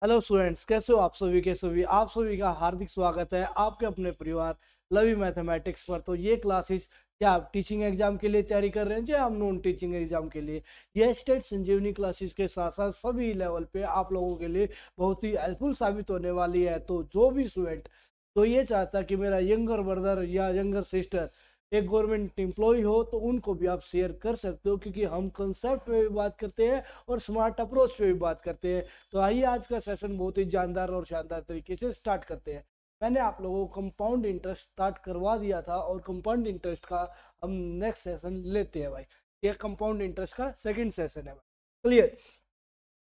Hello students, कैसे हो आप सभी के सभी। आप सभी का हार्दिक स्वागत है आपके अपने परिवार लवी मैथमेटिक्स पर। तो ये क्लासेस क्या आप टीचिंग एग्जाम के लिए तैयारी कर रहे हैं या आप नॉन टीचिंग एग्जाम के लिए, ये स्टेट संजीवनी क्लासेस के साथ साथ सभी लेवल पे आप लोगों के लिए बहुत ही हेल्पफुल साबित होने वाली है। तो जो भी स्टूडेंट तो ये चाहता कि मेरा यंगर ब्रदर या यंगर सिस्टर एक गवर्नमेंट एम्प्लॉय हो, तो उनको भी आप शेयर कर सकते हो, क्योंकि हम कंसेप्ट पे भी बात करते हैं और स्मार्ट अप्रोच पे भी बात करते हैं। तो आइए आज का सेशन बहुत ही जानदार और शानदार तरीके से स्टार्ट करते हैं। मैंने आप लोगों को कंपाउंड इंटरेस्ट स्टार्ट करवा दिया था और कंपाउंड इंटरेस्ट का हम नेक्स्ट सेशन लेते हैं भाई। ये कंपाउंड इंटरेस्ट का सेकंड सेशन है भाई। क्लियर।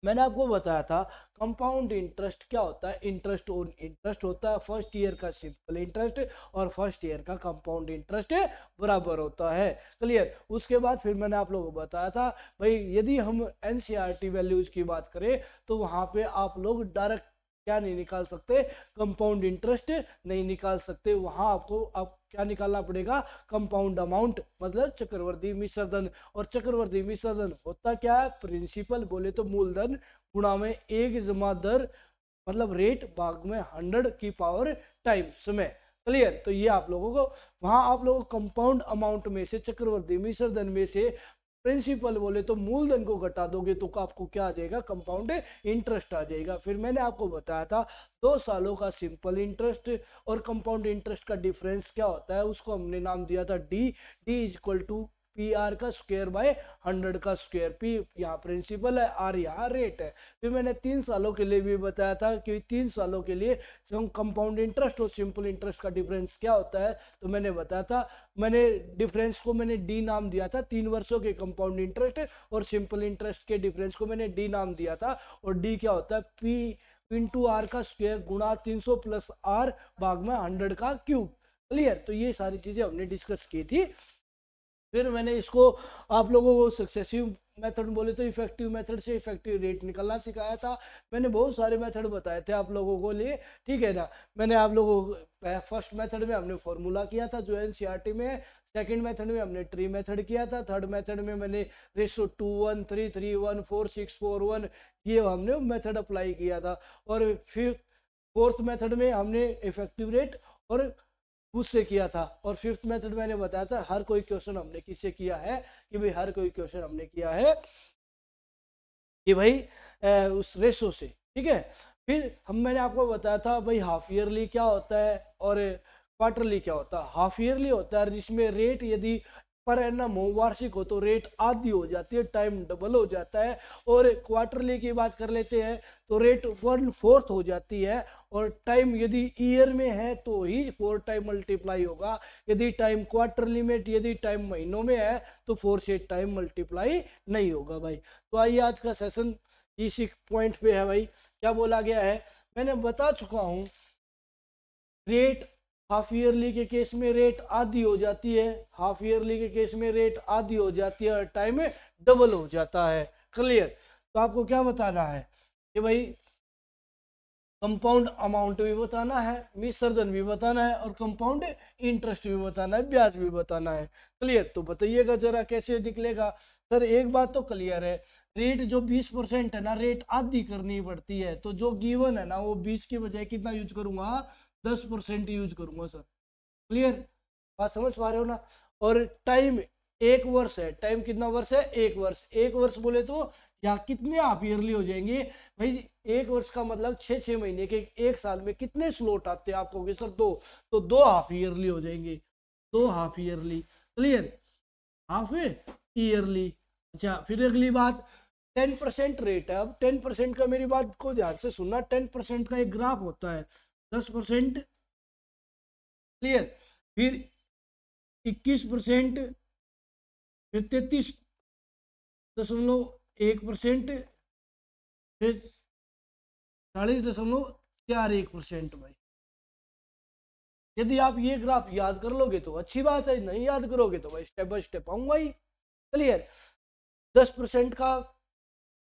मैंने आपको बताया था कंपाउंड इंटरेस्ट क्या होता है। इंटरेस्ट ऑन इंटरेस्ट होता है फर्स्ट ईयर का सिंपल इंटरेस्ट और फर्स्ट ईयर का कंपाउंड इंटरेस्ट बराबर होता है। क्लियर। उसके बाद फिर मैंने आप लोगों को बताया था भाई, यदि हम एनसीईआरटी वैल्यूज की बात करें तो वहां पे आप लोग डायरेक्ट क्या नहीं निकाल सकते, कंपाउंड इंटरेस्ट नहीं निकाल सकते। वहां आपको अब क्या निकालना पड़ेगा, कंपाउंड अमाउंट, मतलब चक्रवर्ती मिश्र धन। और चक्रवर्ती मिश्र धन होता क्या है, प्रिंसिपल बोले तो मूलधन गुणा में एक जमा दर, मतलब रेट भाग में 100 की पावर टाइम समय। क्लियर। तो ये आप लोगों को वहां आप लोगों को कंपाउंड अमाउंट में से चक्रवर्ती मिश्र धन में से प्रिंसिपल बोले तो मूलधन को घटा दोगे तो आपको क्या आ जाएगा, कंपाउंड इंटरेस्ट आ जाएगा। फिर मैंने आपको बताया था 2 सालों का सिंपल इंटरेस्ट और कंपाउंड इंटरेस्ट का डिफरेंस क्या होता है, उसको हमने नाम दिया था D. D is equal to P R का स्क्वायर बाय 100 का स्क्वायर। पी यहाँ प्रिंसिपल है, आर यहाँ रेट है। फिर मैंने 3 सालों के लिए भी बताया था कि 3 सालों के लिए कंपाउंड इंटरेस्ट और सिंपल इंटरेस्ट का डिफरेंस क्या होता है। तो मैंने बताया था, मैंने डिफरेंस को मैंने डी नाम दिया था। 3 वर्षों के कंपाउंड इंटरेस्ट और सिंपल इंटरेस्ट के डिफरेंस को मैंने डी नाम दिया था। और डी क्या होता है, पी इंटू आर का स्क्वायर गुणा 300 प्लस आर भाग में 100 का क्यूब। क्लियर। तो ये सारी चीजें हमने डिस्कस की थी। फिर मैंने इसको आप लोगों को सक्सेसिव मेथड बोले तो इफेक्टिव मेथड से इफेक्टिव रेट निकालना सिखाया था। मैंने बहुत सारे मेथड बताए थे आप लोगों को लिए, ठीक है ना। मैंने आप लोगों को फर्स्ट मेथड में हमने फॉर्मूला किया था जो एनसीईआरटी में है। सेकंड मेथड में हमने ट्री मेथड किया था। थर्ड मेथड में मैंने रेशो 2:1 3:3 1 4 6 4 1 ये हमने मेथड अप्लाई किया था। और फिर फोर्थ मेथड में हमने इफेक्टिव रेट और उससे किया था। और फिफ्थ मेथड मैंने बताया था हर कोई क्वेश्चन हमने किससे किया है, कि भाई हर कोई क्वेश्चन हमने किया है कि भाई उस रेशो से, ठीक है। फिर मैंने आपको बताया था भाई हाफ ईयरली क्या होता है और क्वार्टरली क्या होता है। हाफ ईयरली होता है जिसमें रेट यदि पर एनम हो, वार्षिक हो, तो रेट आधी हो जाती है, टाइम डबल हो जाता है। और क्वार्टरली की बात कर लेते हैं तो रेट 1/4 हो जाती है। और टाइम यदि ईयर में है तो ही 4 टाइम मल्टीप्लाई होगा। यदि टाइम क्वार्टरली में, यदि टाइम महीनों में है तो 4 से टाइम मल्टीप्लाई नहीं होगा भाई। तो आइए आज का सेशन इसी पॉइंट पे है भाई। क्या बोला गया है, मैंने बता चुका हूं। रेट हाफ ईयरली के केस में रेट आधी हो जाती है, हाफ ईयरली के केस में रेट आधी हो जाती है और टाइम में डबल हो जाता है। क्लियर। तो आपको क्या बताना है कि भाई कंपाउंड अमाउंट भी बताना है, विसर्जन भी बताना है और कंपाउंड इंटरेस्ट भी बताना है, ब्याज भी बताना है। क्लियर। तो बताइएगा जरा कैसे निकलेगा। सर एक बात तो क्लियर है, रेट जो 20% है ना, रेट आधी करनी पड़ती है। तो जो गिवन है ना वो 20 की बजाय कितना यूज करूंगा, 10% यूज करूंगा सर। क्लियर। बात समझ पा रहे हो ना। और टाइम 1 वर्ष है, टाइम कितना वर्ष है, 1 वर्ष। 1 वर्ष बोले तो यहाँ कितने हाफ ईयरली हो जाएंगे भाई। 1 वर्ष का मतलब 6 6 महीने के। एक साल में कितने स्लॉट आते हैं आप कहोगे सर 2, तो 2 हाफ ईयरली हो जाएंगे, 2 half yearly. Clear. Half yearly. अच्छा फिर अगली बात 10% रेट है। अब 10% का, मेरी बात को ध्यान से सुनना, 10% का एक ग्राफ होता है, 10%। क्लियर। फिर 21%, फिर 33.1%, फिर 40.41% भाई। यदि आप ये ग्राफ याद कर लोगे तो अच्छी बात है, नहीं याद करोगे तो भाई स्टेप बाय स्टेप आऊंगा ही। क्लियर। 10% का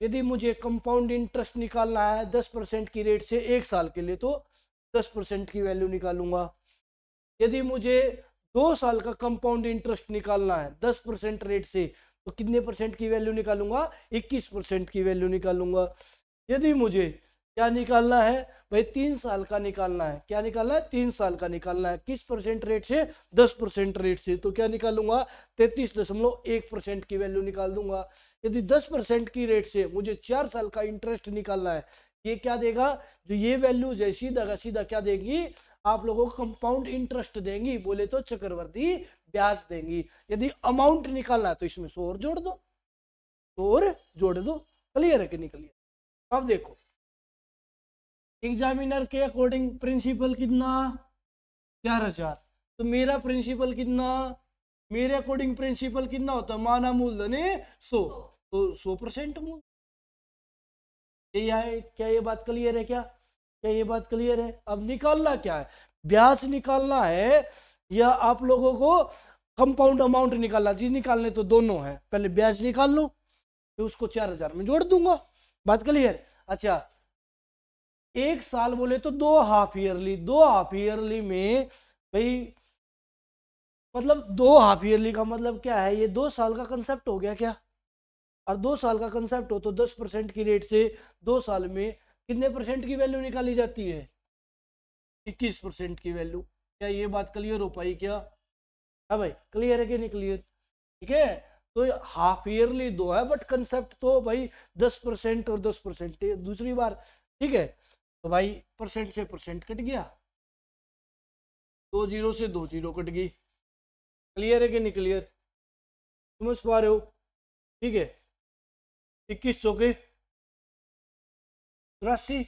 यदि मुझे कंपाउंड इंटरेस्ट निकालना है 10% की रेट से 1 साल के लिए, तो 10% की वैल्यू निकालूंगा। यदि मुझे 2 साल का कंपाउंड इंटरेस्ट निकालना है 10% रेट से, तो कितने परसेंट की वैल्यू निकालूंगा, 21% की वैल्यू निकालूंगा। यदि मुझे क्या निकालना है भाई? 3 साल का निकालना है। क्या निकालना है? 3 साल का निकालना है। किस परसेंट रेट से? 10% रेट से। तो क्या निकालूंगा? 33.1% की वैल्यू निकाल दूंगा। यदि 10% की रेट से मुझे 4 साल का इंटरेस्ट निकालना है, ये क्या देगा? जो ये वैल्यू है सीधा सीधा क्या देगी? आप लोगों को कंपाउंड इंटरेस्ट देंगी, बोले तो चक्रवर्ती ब्याज देंगी। यदि अमाउंट निकालना है तो इसमें 100 और जोड़ दो, 100 और जोड़ दो। क्लियर है कि नहीं क्लियर? अब देखो, एग्जामिनर के अकॉर्डिंग प्रिंसिपल कितना? 4000। तो मेरा प्रिंसिपल कितना? मेरे अकॉर्डिंग प्रिंसिपल कितना होता है? माना मूलधन 100, तो 100% मूल। ये क्या ये बात क्लियर है? क्या ये बात क्लियर है? अब निकालना क्या है? ब्याज निकालना है या आप लोगों को कंपाउंड अमाउंट निकालना? जी निकालने तो दोनों है, पहले ब्याज निकाल लो, फिर उसको 4000 में जोड़ दूंगा। बात क्लियर? अच्छा, 1 साल बोले तो 2 हाफ ईयरली, 2 हाफ ईयरली में भाई मतलब 2 हाफ ईयरली का मतलब क्या है? ये 2 साल का कंसेप्ट हो गया क्या? और 2 साल का कंसेप्ट हो तो 10% की रेट से 2 साल में कितने परसेंट की वैल्यू निकाली जाती है? 21% की वैल्यू। क्या ये बात क्लियर हो पाई क्या? हाँ भाई, क्लियर है कि नहीं क्लियर? ठीक है। तो हाफ ईयरली 2 है, बट कंसेप्ट तो भाई 10% और 10% दूसरी बार। ठीक है, तो भाई परसेंट से परसेंट कट गया, 2 जीरो से 2 जीरो कट गई। क्लियर है कि नहीं क्लियर? समझ पा रहे हो? ठीक है, 21 चौके 83।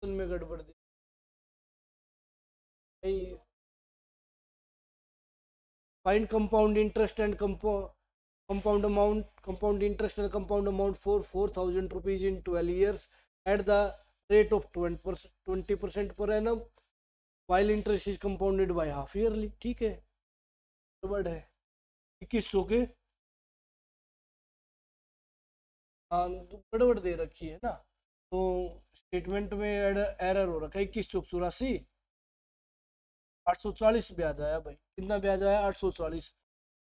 में गड़बड़ दी भाई। Find compound interest and compound amount, compound interest and compound amount for 4000 rupees in 12 years at the rate of 20% per annum while interest is compounded by half yearly। ठीक है, गड़बड़ है। 2100 के गड़बड़ दे रखी है ना, तो स्टेटमेंट में एरर हो रखा है। 21 चौक 84, 840 ब्याज आया भाई। कितना ब्याज आया? 840।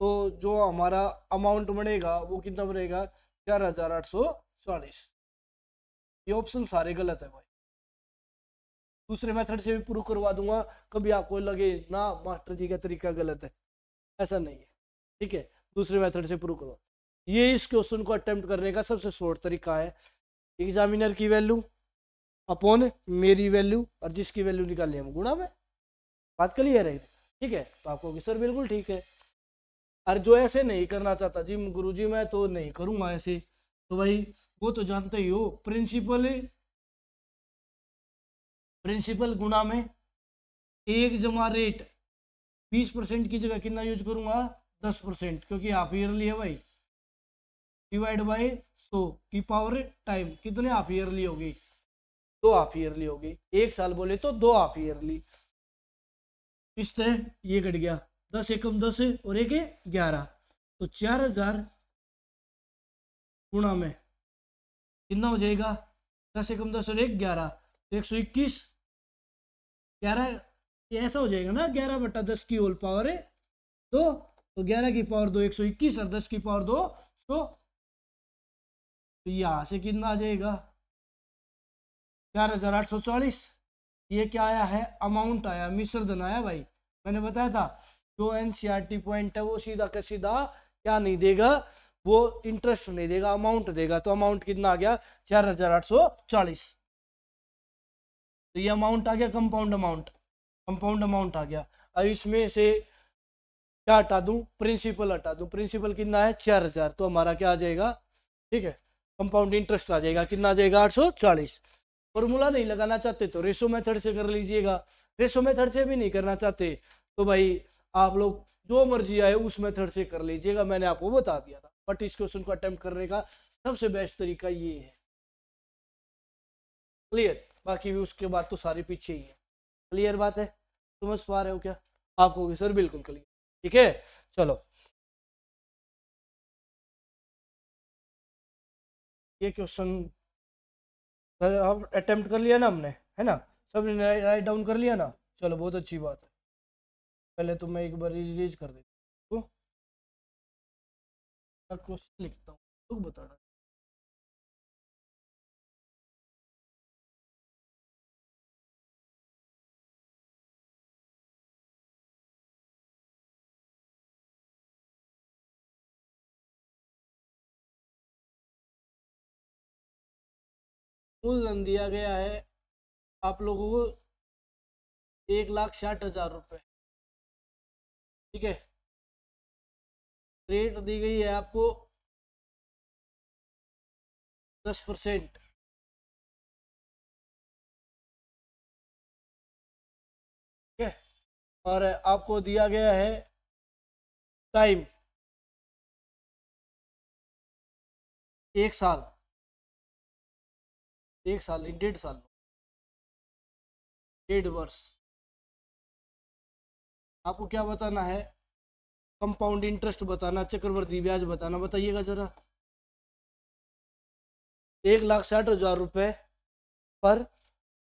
तो जो हमारा अमाउंट बनेगा वो कितना बनेगा? 4840। ये ऑप्शन सारे गलत है भाई। दूसरे मेथड से भी प्रूव करवा दूंगा, कभी आपको लगे ना मास्टर जी का तरीका गलत है, ऐसा नहीं है। ठीक है, दूसरे मेथड से प्रूव करवा। ये इस क्वेश्चन को अटेम्प्ट करने का सबसे शॉर्ट तरीका है। एग्जामिनर की वैल्यू अपॉन मेरी वैल्यू, और जिसकी वैल्यू निकालनी है वो गुणा में। बात क्लियर है? ठीक है, तो आपको सर बिल्कुल ठीक है। और जो ऐसे नहीं करना चाहता जी गुरुजी मैं तो नहीं करूंगा ऐसे, तो भाई वो तो जानते ही हो, प्रिंसिपल प्रिंसिपल गुणा में 1 जमा रेट। 20% की जगह कितना यूज करूंगा? 10%, क्योंकि हाफ ईयरली है भाई। डिवाइड बाय 100 की पावर टाइम, कितने हाफ ईयरली होगी? 2 हाफ ईयरली होगी। 1 साल बोले तो 2 हाफ ईयरली। इस तरह ये कट गया, 10 एकम 10 और 1 11, तो 4000 गुणा में कितना हो जाएगा? 10 एकम 10 और 1 11, तो 121। 11 ये ऐसा हो जाएगा ना, 11/10 की होल पावर है 2, तो 11 की पावर 2 121 और 10 की पावर 2 100। तो यहां से कितना आ जाएगा? 4840। ये क्या आया है? अमाउंट आया, मिश्र धन आया भाई। मैंने बताया था जो एनसीईआरटी पॉइंट है वो सीधा का सीधा क्या नहीं देगा? वो इंटरेस्ट नहीं देगा, अमाउंट देगा। तो अमाउंट कितना आ गया? 4840। तो ये अमाउंट आ गया, कंपाउंड अमाउंट। कंपाउंड अमाउंट आ गया। अब इसमें से क्या हटा दूं? प्रिंसिपल हटा दूं। प्रिंसिपल कितना है? 4000। तो हमारा क्या आ जाएगा? ठीक है, कंपाउंड इंटरेस्ट आ जाएगा। कितना आ जाएगा? 840। फॉर्मूला नहीं लगाना चाहते तो रेशो मेथड से कर लीजिएगा। रेशो मेथड से भी नहीं करना चाहते तो भाई आप लोग जो मर्जी आए उस मेथड से कर लीजिएगा, मैंने आपको बता दिया था। बट इस क्वेश्चन को अटेम्प्ट करने का सबसे बेस्ट तरीका ये है। क्लियर? बाकी भी उसके बाद तो सारे पीछे ही है। क्लियर बात है? समझ पा रहे हो क्या? आपको सर बिल्कुल क्लियर। ठीक है, चलो ये क्वेश्चन अब अटेम्प्ट कर लिया ना हमने, है ना? सब राइट डाउन कर लिया ना? चलो बहुत अच्छी बात है। पहले तो मैं एक बार रिलीज कर देता हूँ। क्वेश्चन लिखता हूँ तो बताना। मूलधन दिया गया है आप लोगों को 1,60,000 रुपये। ठीक है। रेट दी गई है आपको 10%। ठीक है। और आपको दिया गया है टाइम 1 साल। 1 साल नहीं, 1.5 साल, 1.5 वर्ष। आपको क्या बताना है? कंपाउंड इंटरेस्ट बताना, चक्रवृद्धि ब्याज बताना। बताइएगा जरा। 1,60,000 रुपये पर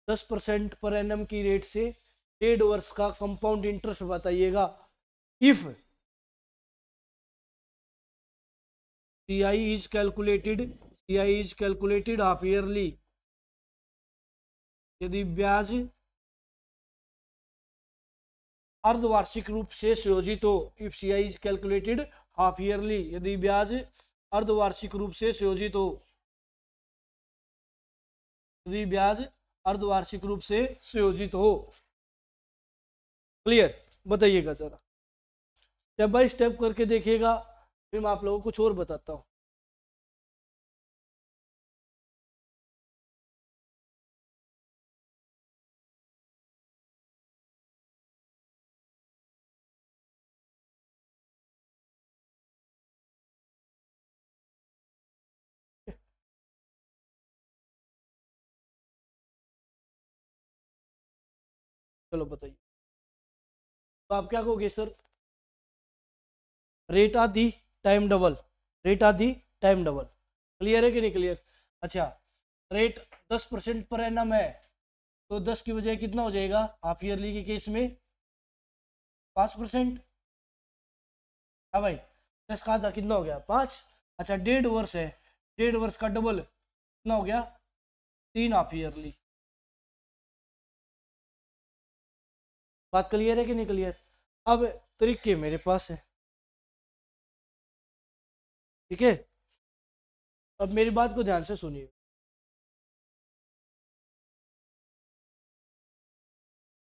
10% पर एनम की रेट से 1.5 वर्ष का कंपाउंड इंटरेस्ट बताइएगा। If CI is calculated half yearly, यदि ब्याज अर्धवार्षिक रूप से संयोजित हो। If CI is calculated half yearly, यदि ब्याज अर्धवार्षिक रूप से संयोजित हो। यदि ब्याज अर्धवार्षिक रूप से संयोजित हो। क्लियर? बताइएगा जरा, स्टेप बाय स्टेप करके देखिएगा, फिर मैं आप लोगों को कुछ और बताता हूँ। चलो बताइए। तो आप क्या कहोगे सर? रेट आधी टाइम डबल, रेट आधी टाइम डबल। क्लियर है कि नहीं क्लियर? अच्छा, रेट 10% पर एनम है, तो 10 की बजाय कितना हो जाएगा हाफ ईयरली के केस में? 5%। हाँ भाई, 10 का आधा कितना हो गया? 5। अच्छा, 1.5 वर्ष है, 1.5 वर्ष का डबल कितना हो गया? 3 हाफ ईयरली। बात क्लियर है कि नहीं क्लियर? अब तरीके मेरे पास है। ठीक है। अब मेरी बात को ध्यान से सुनिए।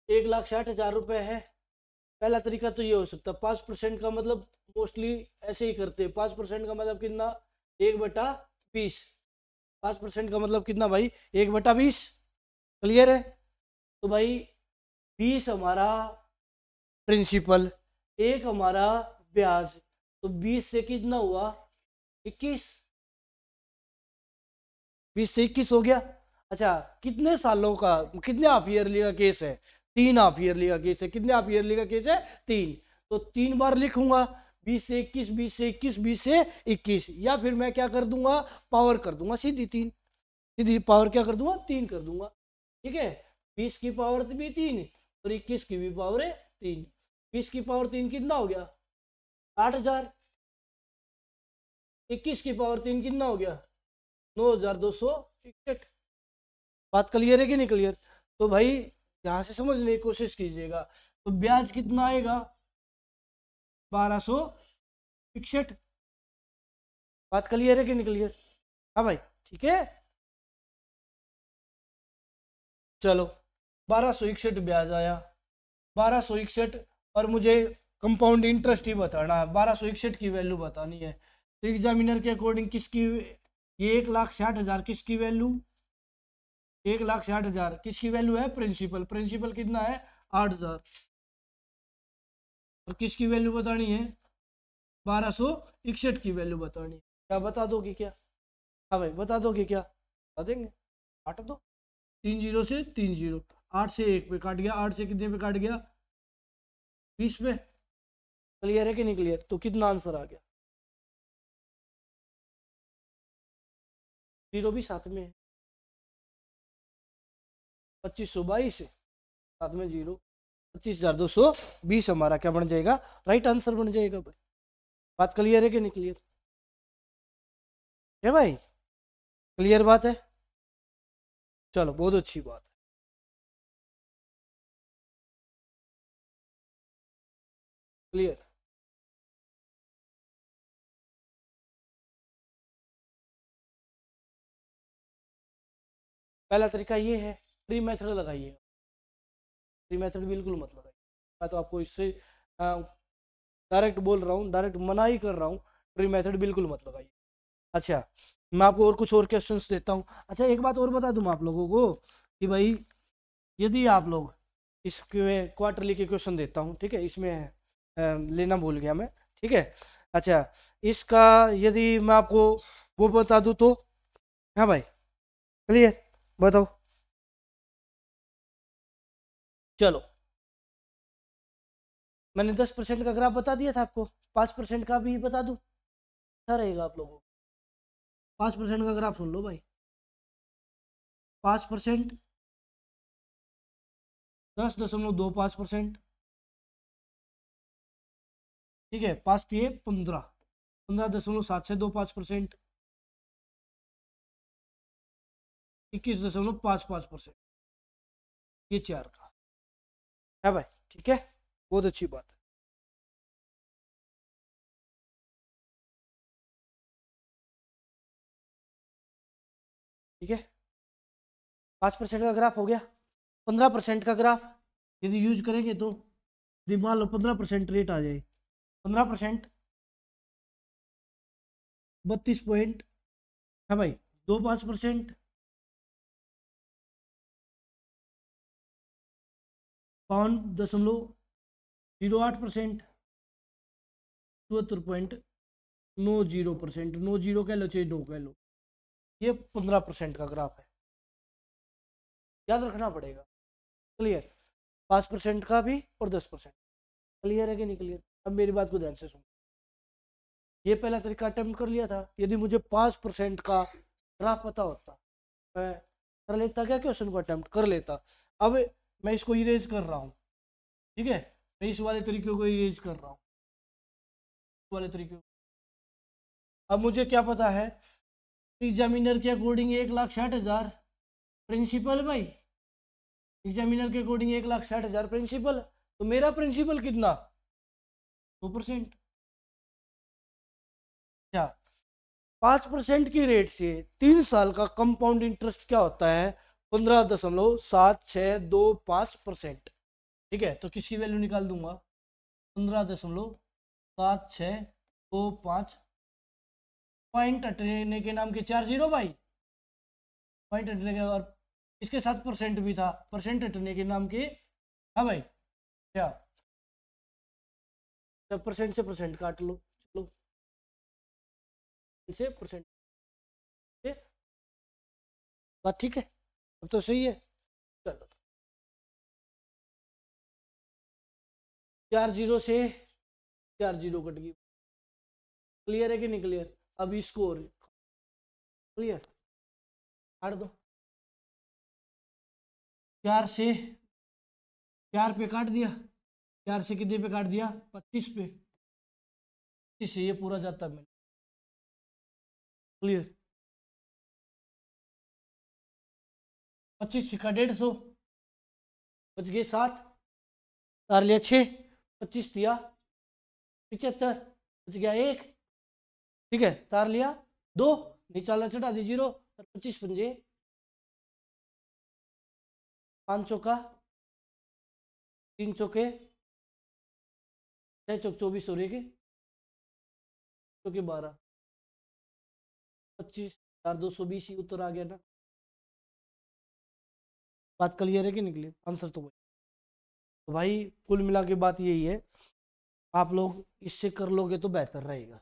1,60,000 रुपये है। पहला तरीका तो ये हो सकता है 5% का, मतलब मोस्टली ऐसे ही करते हैं। 5% का मतलब कितना? 1/20। 5% का मतलब कितना भाई? 1/20। क्लियर है? तो भाई 20 हमारा प्रिंसिपल, 1 हमारा ब्याज, तो 20 से कितना हुआ? 21। 20 से 21 हो गया। अच्छा, कितने सालों का, कितने हाफ ईयरली का केस है? 3 हाफ ईयरली का केस है। कितने हाफ ईयरली का केस है? 3। तो 3 बार लिखूंगा, 20 से 21, 20 से 21, 20 से 21, या फिर मैं क्या कर दूंगा? पावर कर दूंगा सीधी 3। सीधी पावर क्या कर दूंगा? 3 कर दूंगा। ठीक है। 20 की पावर भी 3 और 21 की भी पावर है 3। 20 की पावर 3 कितना हो गया? 8,000। 21 की पावर 3 कितना हो गया? 9,261। बात क्लियर है कि नहीं क्लियर? तो भाई यहाँ से समझने की कोशिश कीजिएगा। तो ब्याज कितना आएगा? 1,261। बात क्लियर है कि नहीं क्लियर? हाँ भाई, ठीक है। चलो, 1,261 ब्याज आया। 1,261, और मुझे कंपाउंड इंटरेस्ट ही बताना है। 1,261 की वैल्यू बतानी है। तो एग्जामिनर के अकॉर्डिंग किसकी, ये 1,60,000 किसकी वैल्यू? 1,60,000 किसकी वैल्यू है? प्रिंसिपल। प्रिंसिपल कितना है? 8,000। और किसकी वैल्यू बतानी है? 1,261 की वैल्यू बतानी है। क्या बता दोगे क्या? हाँ भाई, बता दोगे क्या? बता देंगे। काट दो। 3 0 से 3 0, 8 से 1 पे काट गया। 8 से कितने पे काट गया? 20 पे। क्लियर है कि नहीं क्लियर? तो कितना आंसर आ गया? 0 भी साथ में है। 2522 साथ में 0, 25,220 हमारा क्या बन जाएगा? राइट आंसर बन जाएगा भाई। बात क्लियर है कि नहीं क्लियर? है भाई, क्लियर बात है? चलो बहुत अच्छी बात है। क्लियर। पहला तरीका ये है, ट्री मेथड लगाइए। ट्री मेथड बिल्कुल मत लगाइए, मैं तो आपको इससे डायरेक्ट बोल रहा हूँ, डायरेक्ट मना ही कर रहा हूँ, ट्री मेथड बिल्कुल मत लगाइए। अच्छा, मैं आपको और कुछ और क्वेश्चंस देता हूँ। अच्छा, एक बात और बता दूँ आप लोगों को कि भाई, यदि आप लोग इसके क्वार्टरली के क्वेश्चन देता हूँ, ठीक है, इसमें लेना भूल गया मैं, ठीक है। अच्छा, इसका यदि मैं आपको वो बता दूँ तो, हाँ भाई, क्लियर, बताओ। चलो, मैंने 10% का ग्राफ बता दिया था आपको, 5% का भी बता दूं, अच्छा रहेगा आप लोगों को। 5% का ग्राफ सुन लो भाई। 5%, 10.25%, ठीक है, 5×3 = 15, 15.725%, 21.55%, ये 4 का है भाई, ठीक है, बहुत अच्छी बात है। ठीक है, 5% का ग्राफ हो गया। 15% का ग्राफ यदि यूज करेंगे तो, यदि मान लो 15% रेट आ जाए, 15%, 32 पॉइंट है भाई, 25%, 52.08%, 74.90%, 90 कह लो चाहे 2 कह लो, ये 15% का ग्राफ है, याद रखना पड़ेगा। क्लियर, 5% का भी और 10%। क्लियर है कि नहीं क्लियर? अब मेरी बात को ध्यान से सुनो, ये पहला तरीका अटेम्प्ट कर लिया था। यदि मुझे 5% का ग्राफ पता होता, मैं कर लेता क्या, क्वेश्चन को अटेम्प्ट कर लेता। अब मैं इसको इरेज कर रहा हूँ, ठीक है, मैं इस वाले तरीके को इरेज कर रहा हूँ, इस वाले तरीके को। अब मुझे क्या पता है, एग्जामिनर के अकॉर्डिंग 1,60,000 प्रिंसिपल भाई, एग्जामिनर के अकॉर्डिंग 1,60,000 प्रिंसिपल, तो मेरा प्रिंसिपल कितना, 2%। क्या 5% की रेट से 3 साल का कंपाउंड इंटरेस्ट क्या होता है, 15.7625%। ठीक है, तो किसकी वैल्यू निकाल दूंगा, 15.7625, पॉइंट हटने के नाम के 4 जीरो भाई, पॉइंट हटने के, और इसके साथ परसेंट भी था, परसेंट हटने के नाम के, हाँ भाई, क्या, जब परसेंट से परसेंट काट लो, चलो, इसे परसेंट से, बात ठीक है, अब तो सही है। चलो, 4 जीरो से 4 जीरो कट गई। क्लियर है कि नहीं क्लियर? अब इसको क्लियर, काट दो, 4 से 4 पे काट दिया, 4 से कितने पे काट दिया, 25 पे, 25 से ये पूरा जाता है। क्लियर, 25 सिक्का 150, बच गए 7, तार लिया 6, 25 दिया 75, बच गया 1, ठीक है, तार लिया 2, निचाला चढ़ा दी 0, 25 × 5 चौका, 3 चौके 6 चौक 24 और 1 चौके 12, 25, 4 220 ही उत्तर आ गया ना। बात क्लियर है कि नहीं क्लियर? आंसर तो वही। तो भाई कुल मिला के बात यही है, आप लोग इससे कर लोगे तो बेहतर रहेगा।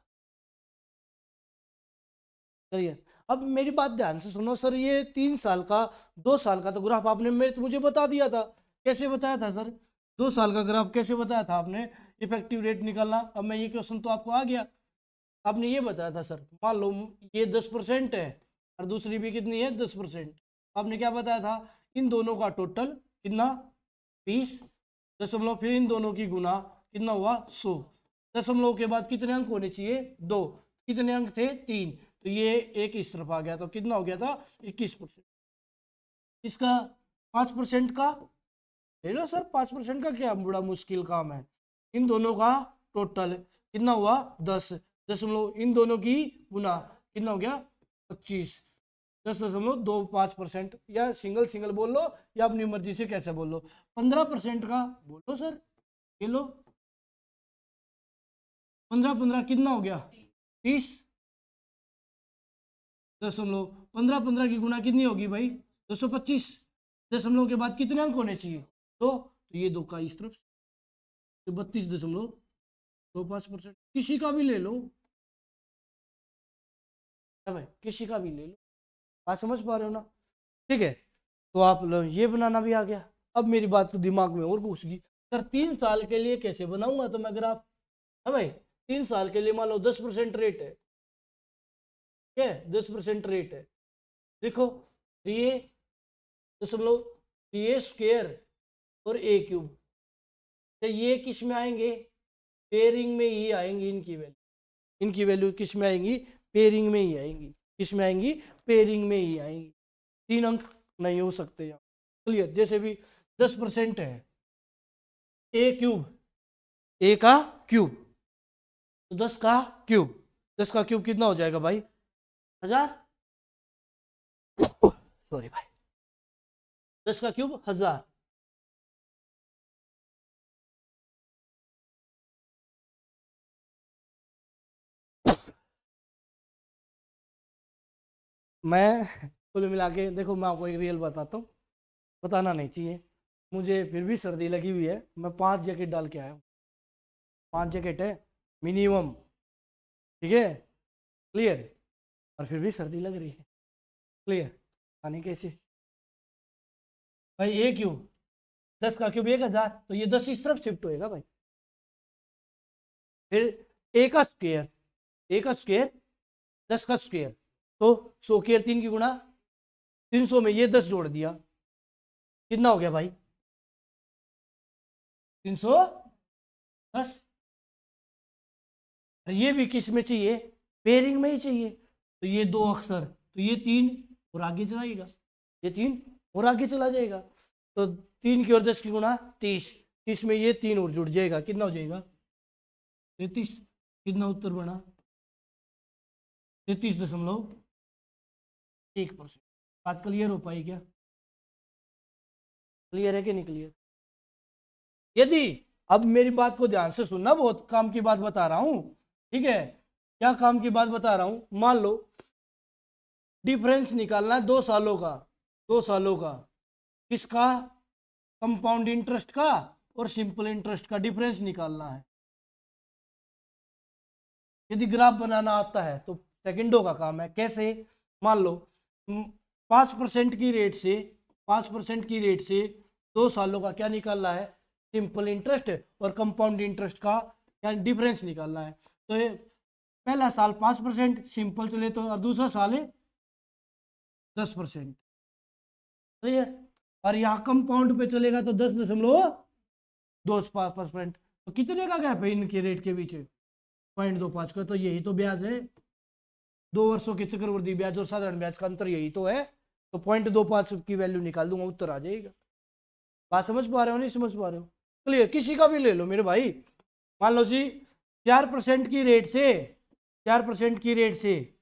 करिए, अब मेरी बात ध्यान से सुनो सर, ये 3 साल का 2 साल का तो ग्राफ आपने मुझे बता दिया था, कैसे बताया था सर, 2 साल का ग्राफ कैसे बताया था आपने, इफेक्टिव रेट निकालना। अब मैं ये क्वेश्चन तो आपको आ गया, आपने ये बताया था सर, मान लो ये 10% है और दूसरी भी कितनी है, 10%, आपने क्या बताया था, इन दोनों का टोटल कितना, 20 दशमलव, फिर इन दोनों की गुना कितना हुआ, 100, दशमलव के बाद कितने अंक होने चाहिए, 2, कितने अंक थे, 3, तो ये एक इस तरफ आ गया, तो कितना हो गया था 21%। इसका 5% का ले लो सर, 5% का क्या बड़ा मुश्किल काम है। इन दोनों का टोटल कितना हुआ 10 दशमलव, इन दोनों की गुना कितना हो गया 25, 10.25%, या सिंगल सिंगल बोल लो या अपनी मर्जी से कैसे बोल लो। 15% का बोलो सर, ये लो 15 कितना हो गया 30 दशमलव, 15 की गुना कितनी होगी भाई 225, दशमलव के बाद कितने अंक होने चाहिए तो ये दो का इस तरफ 32.25%। किसी का भी ले लो भाई, किसी का भी ले लो, बात समझ पा रहे हो ना। ठीक है, तो आप ये बनाना भी आ गया। अब मेरी बात तो दिमाग में और घुस गई, सर 3 साल के लिए कैसे बनाऊंगा तो मैं ग्राफ, है भाई 3 साल के लिए मान लो 10% रेट है, ठीक है 10% रेट है। देखो 3.3a² और a³ तो ये किस में आएंगे, पेयरिंग में ही आएंगी। इनकी वैल्यू किस में आएंगी, पेयरिंग में ही आएंगी। किस में आएंगी, पेयरिंग में ही आएंगी। 3 अंक नहीं हो सकते यहाँ, क्लियर। जैसे भी 10% है a³, a का क्यूब तो 10 का क्यूब, 10 का क्यूब कितना हो जाएगा भाई 1000, सॉरी भाई 10 का क्यूब 1000। मैं कुल मिला के देखो, मैं आपको एक रियल बताता हूँ, बताना नहीं चाहिए, मुझे फिर भी सर्दी लगी हुई है। मैं 5 जैकेट डाल के आया हूँ, 5 जैकेट है मिनिमम, ठीक है क्लियर, और फिर भी सर्दी लग रही है, क्लियर। आने कैसे भाई, ए क्यूब 10 का क्यूब 1000, तो ये 10 इस तरफ शिफ्ट होएगा भाई। फिर ए का स्क्वायर, ए का स्क्वायर 10 का स्क्वायर, तो 100 के 3 की गुणा 300 में ये 10 जोड़ दिया, कितना हो गया भाई 310। ये भी किस में चाहिए, पेयरिंग में ही चाहिए, तो ये 2 अक्षर, तो ये 3 और आगे चलाएगा, ये 3 और आगे चला जाएगा, तो 3 की और 10 की गुणा 30, 30 में ये 3 और जुड़ जाएगा, कितना हो जाएगा 33। कितना उत्तर बना 33.1%। बात क्लियर हो पाई क्या, क्लियर है कि नहीं क्लियर। यदि अब मेरी बात को ध्यान से सुनना, बहुत काम की बात बता रहा हूं, ठीक है। क्या काम की बात बता रहा हूं, मान लो डिफरेंस निकालना है 2 सालों का, 2 सालों का किसका, कंपाउंड इंटरेस्ट का और सिंपल इंटरेस्ट का डिफरेंस निकालना है। यदि ग्राफ बनाना आता है तो सेकंडों का काम है। कैसे, मान लो 5% की रेट से, 5% की रेट से 2 सालों का क्या निकालना है, सिंपल इंटरेस्ट और कंपाउंड इंटरेस्ट का क्या डिफरेंस निकालना है। तो ये पहला साल 5% सिंपल चले तो, और दूसरा साल है 10%, सही है। और यहाँ कंपाउंड पे चलेगा तो 10.25%। तो कितने का गैप है इनके रेट के बीच, 0.25 का, तो यही तो ब्याज है, 2 वर्षों के चक्रवृद्धि ब्याज और साधारण ब्याज का अंतर यही तो है। तो 0.25 की वैल्यू निकाल दूंगा, उत्तर आ जाएगा। बात समझ पा रहे हो नहीं समझ पा रहे हो, क्लियर। किसी का भी ले लो मेरे भाई, मान लो जी 4% की रेट से, 4% की रेट से,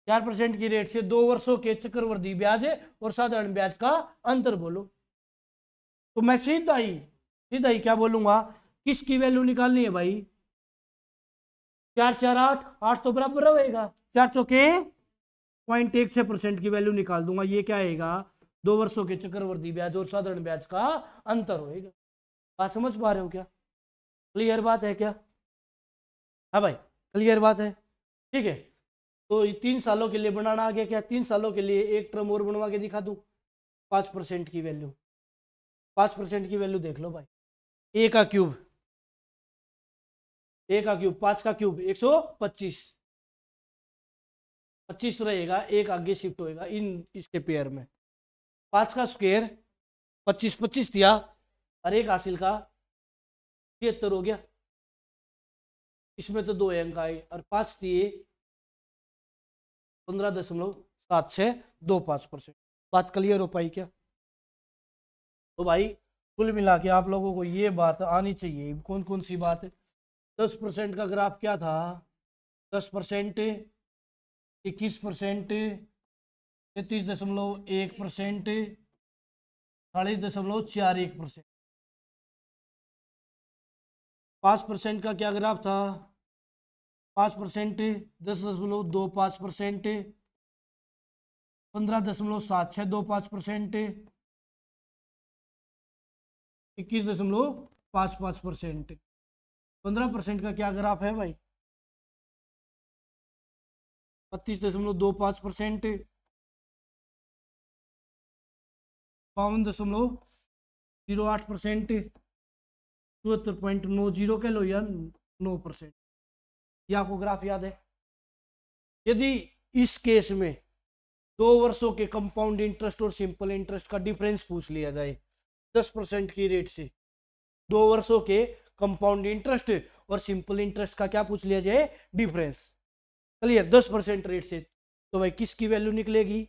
4% की रेट से 2 वर्षों के चक्रवृद्धि ब्याज और साधारण ब्याज का अंतर बोलो। तो मैं सीधा ही क्या बोलूंगा, किसकी वैल्यू निकालनी है भाई, 4 4 8, 8 तो बराबर रहेगा, 4 चौके 0.16% की वैल्यू निकाल दूंगा। ये क्या आएगा, 2 वर्षों के चक्रवृद्धि ब्याज और साधारण ब्याज का अंतर होएगा। बात समझ पा रहे हो क्या, क्लियर बात है क्या, हाँ भाई क्लियर बात है, ठीक है। तो 3 सालों के लिए बनाना आ गया क्या, 3 सालों के लिए एक टर्म और बनवा के दिखा दूं, 5% की वैल्यू, 5% की वैल्यू देख लो भाई, ए का क्यूब, ए का क्यूब 5 का क्यूब 125, 25 रहेगा, एक आगे शिफ्ट होएगा इन इसके पेयर में। 5 का स्क्वायर 25 25 दिया, और एक हासिल का 73 हो गया, इसमें तो 2 अंक आए, और 5 दिए 15.7625%। बात क्लियर हो पाई क्या? तो भाई कुल मिला के आप लोगों को ये बात आनी चाहिए, कौन कौन सी बात है? 10% का ग्राफ क्या था? 10%, 21%, 33.1%, 40.41%। 5% का क्या ग्राफ था? 5%, 10.25%, 15.7625%, 21.55%। 15% का क्या ग्राफ है भाई? 32.25%, 52.08%, 74.90 कह लो या 9%। ये आपको ग्राफ याद है? यदि इस केस में 2 वर्षों के कंपाउंड इंटरेस्ट और सिंपल इंटरेस्ट का डिफरेंस पूछ लिया जाए 10% की रेट से, 2 वर्षों के कंपाउंड इंटरेस्ट और सिंपल इंटरेस्ट का क्या पूछ लिया जाए? डिफरेंस। क्लियर? 10% रेट से, तो भाई किसकी वैल्यू निकलेगी?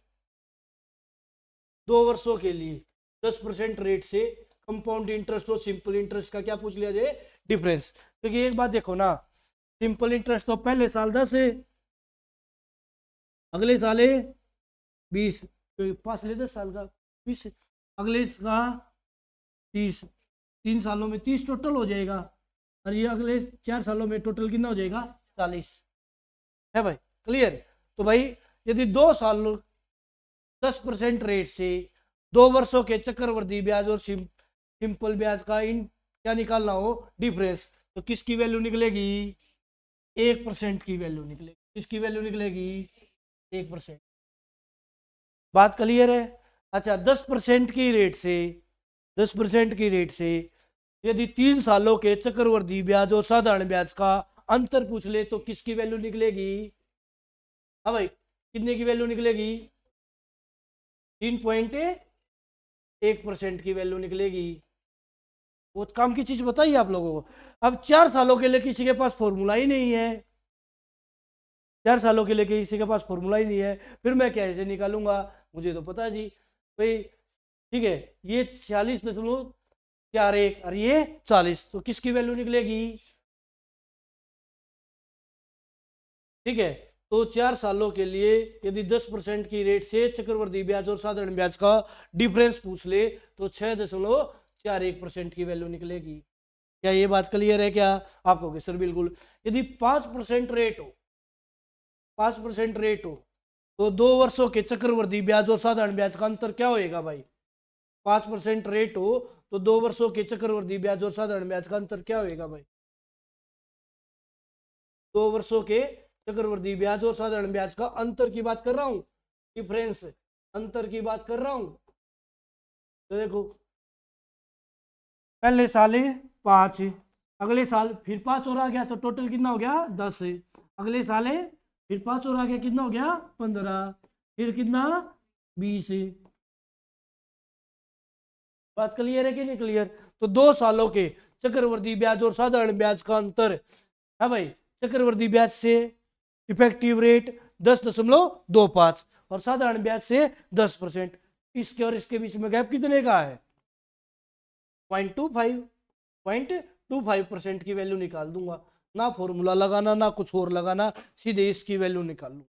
2 वर्षों के लिए 10% रेट से कंपाउंड इंटरेस्ट और सिंपल इंटरेस्ट का क्या पूछ लिया जाए? डिफरेंस। क्योंकि एक बात देखो ना, सिंपल इंटरेस्ट तो पहले साल 10 है, अगले साल है 20, तो पास ले 10 साल का 20, अगले का 30, 3 सालों में 30 टोटल हो जाएगा, और ये अगले 4 सालों में टोटल कितना हो जाएगा? 40 है भाई। क्लियर? तो भाई यदि 2 साल 10% रेट से 2 वर्षों के चक्रवृद्धि ब्याज और सिंपल ब्याज का क्या निकालना हो? डिफरेंस, तो किसकी वैल्यू निकलेगी? 1% की वैल्यू निकलेगी। किसकी वैल्यू निकलेगी? 1%। बात क्लियर है? अच्छा, 10% की रेट से 10% की रेट से यदि 3 सालों के चक्रवृद्धि ब्याज और साधारण ब्याज का अंतर पूछ ले तो किसकी वैल्यू निकलेगी? हाँ भाई, कितने की वैल्यू निकलेगी? 3.1% की वैल्यू निकलेगी। बहुत काम की चीज बताइए आप लोगों को। अब 4 सालों के लिए किसी के पास फॉर्मूला ही नहीं है, 4 सालों के लिए किसी के पास फॉर्मूला ही नहीं है, फिर मैं कैसे निकालूंगा? मुझे तो पता जी भाई। ठीक है, ये 40.41 और ये 40, तो किसकी वैल्यू निकलेगी? ठीक है, तो 4 सालों के लिए यदि 10% की रेट से चक्रवृद्धि ब्याज और साधारण ब्याज का डिफरेंस पूछ ले तो 6.41% की वैल्यु निकलेगी। क्या ये बात क्लियर है क्या? आप कहोगे सर बिल्कुल। यदि 5% रेट हो, 5% रेट हो, तो 2 वर्षों के चक्रवृद्धि ब्याज और साधारण ब्याज का अंतर क्या होएगा भाई? 5% रेट हो तो 2 वर्षों के चक्रवृद्धि ब्याज और साधारण ब्याज का अंतर क्या होएगा भाई? 2 वर्षों के चक्रवृद्धि ब्याज और साधारण ब्याज का अंतर की बात कर रहा हूं, डिफरेंस, अंतर की बात कर रहा हूं। तो देखो, पहले साल 5, अगले साल फिर 5 और आ गया तो टोटल कितना हो गया? 10। अगले साल फिर 5 और आ गया, कितना हो गया? 15, फिर कितना? 20। बात क्लियर है कि नहीं क्लियर? तो 2 सालों के चक्रवृद्धि ब्याज और साधारण ब्याज का अंतर है भाई, चक्रवृद्धि ब्याज से इफेक्टिव रेट 10.25 और साधारण ब्याज से 10%। इसके और इसके बीच में गैप कितने का है? 0.25% की वैल्यू निकाल दूंगा। ना फॉर्मूला लगाना ना कुछ और लगाना, सीधे इसकी वैल्यू निकाल लूँ।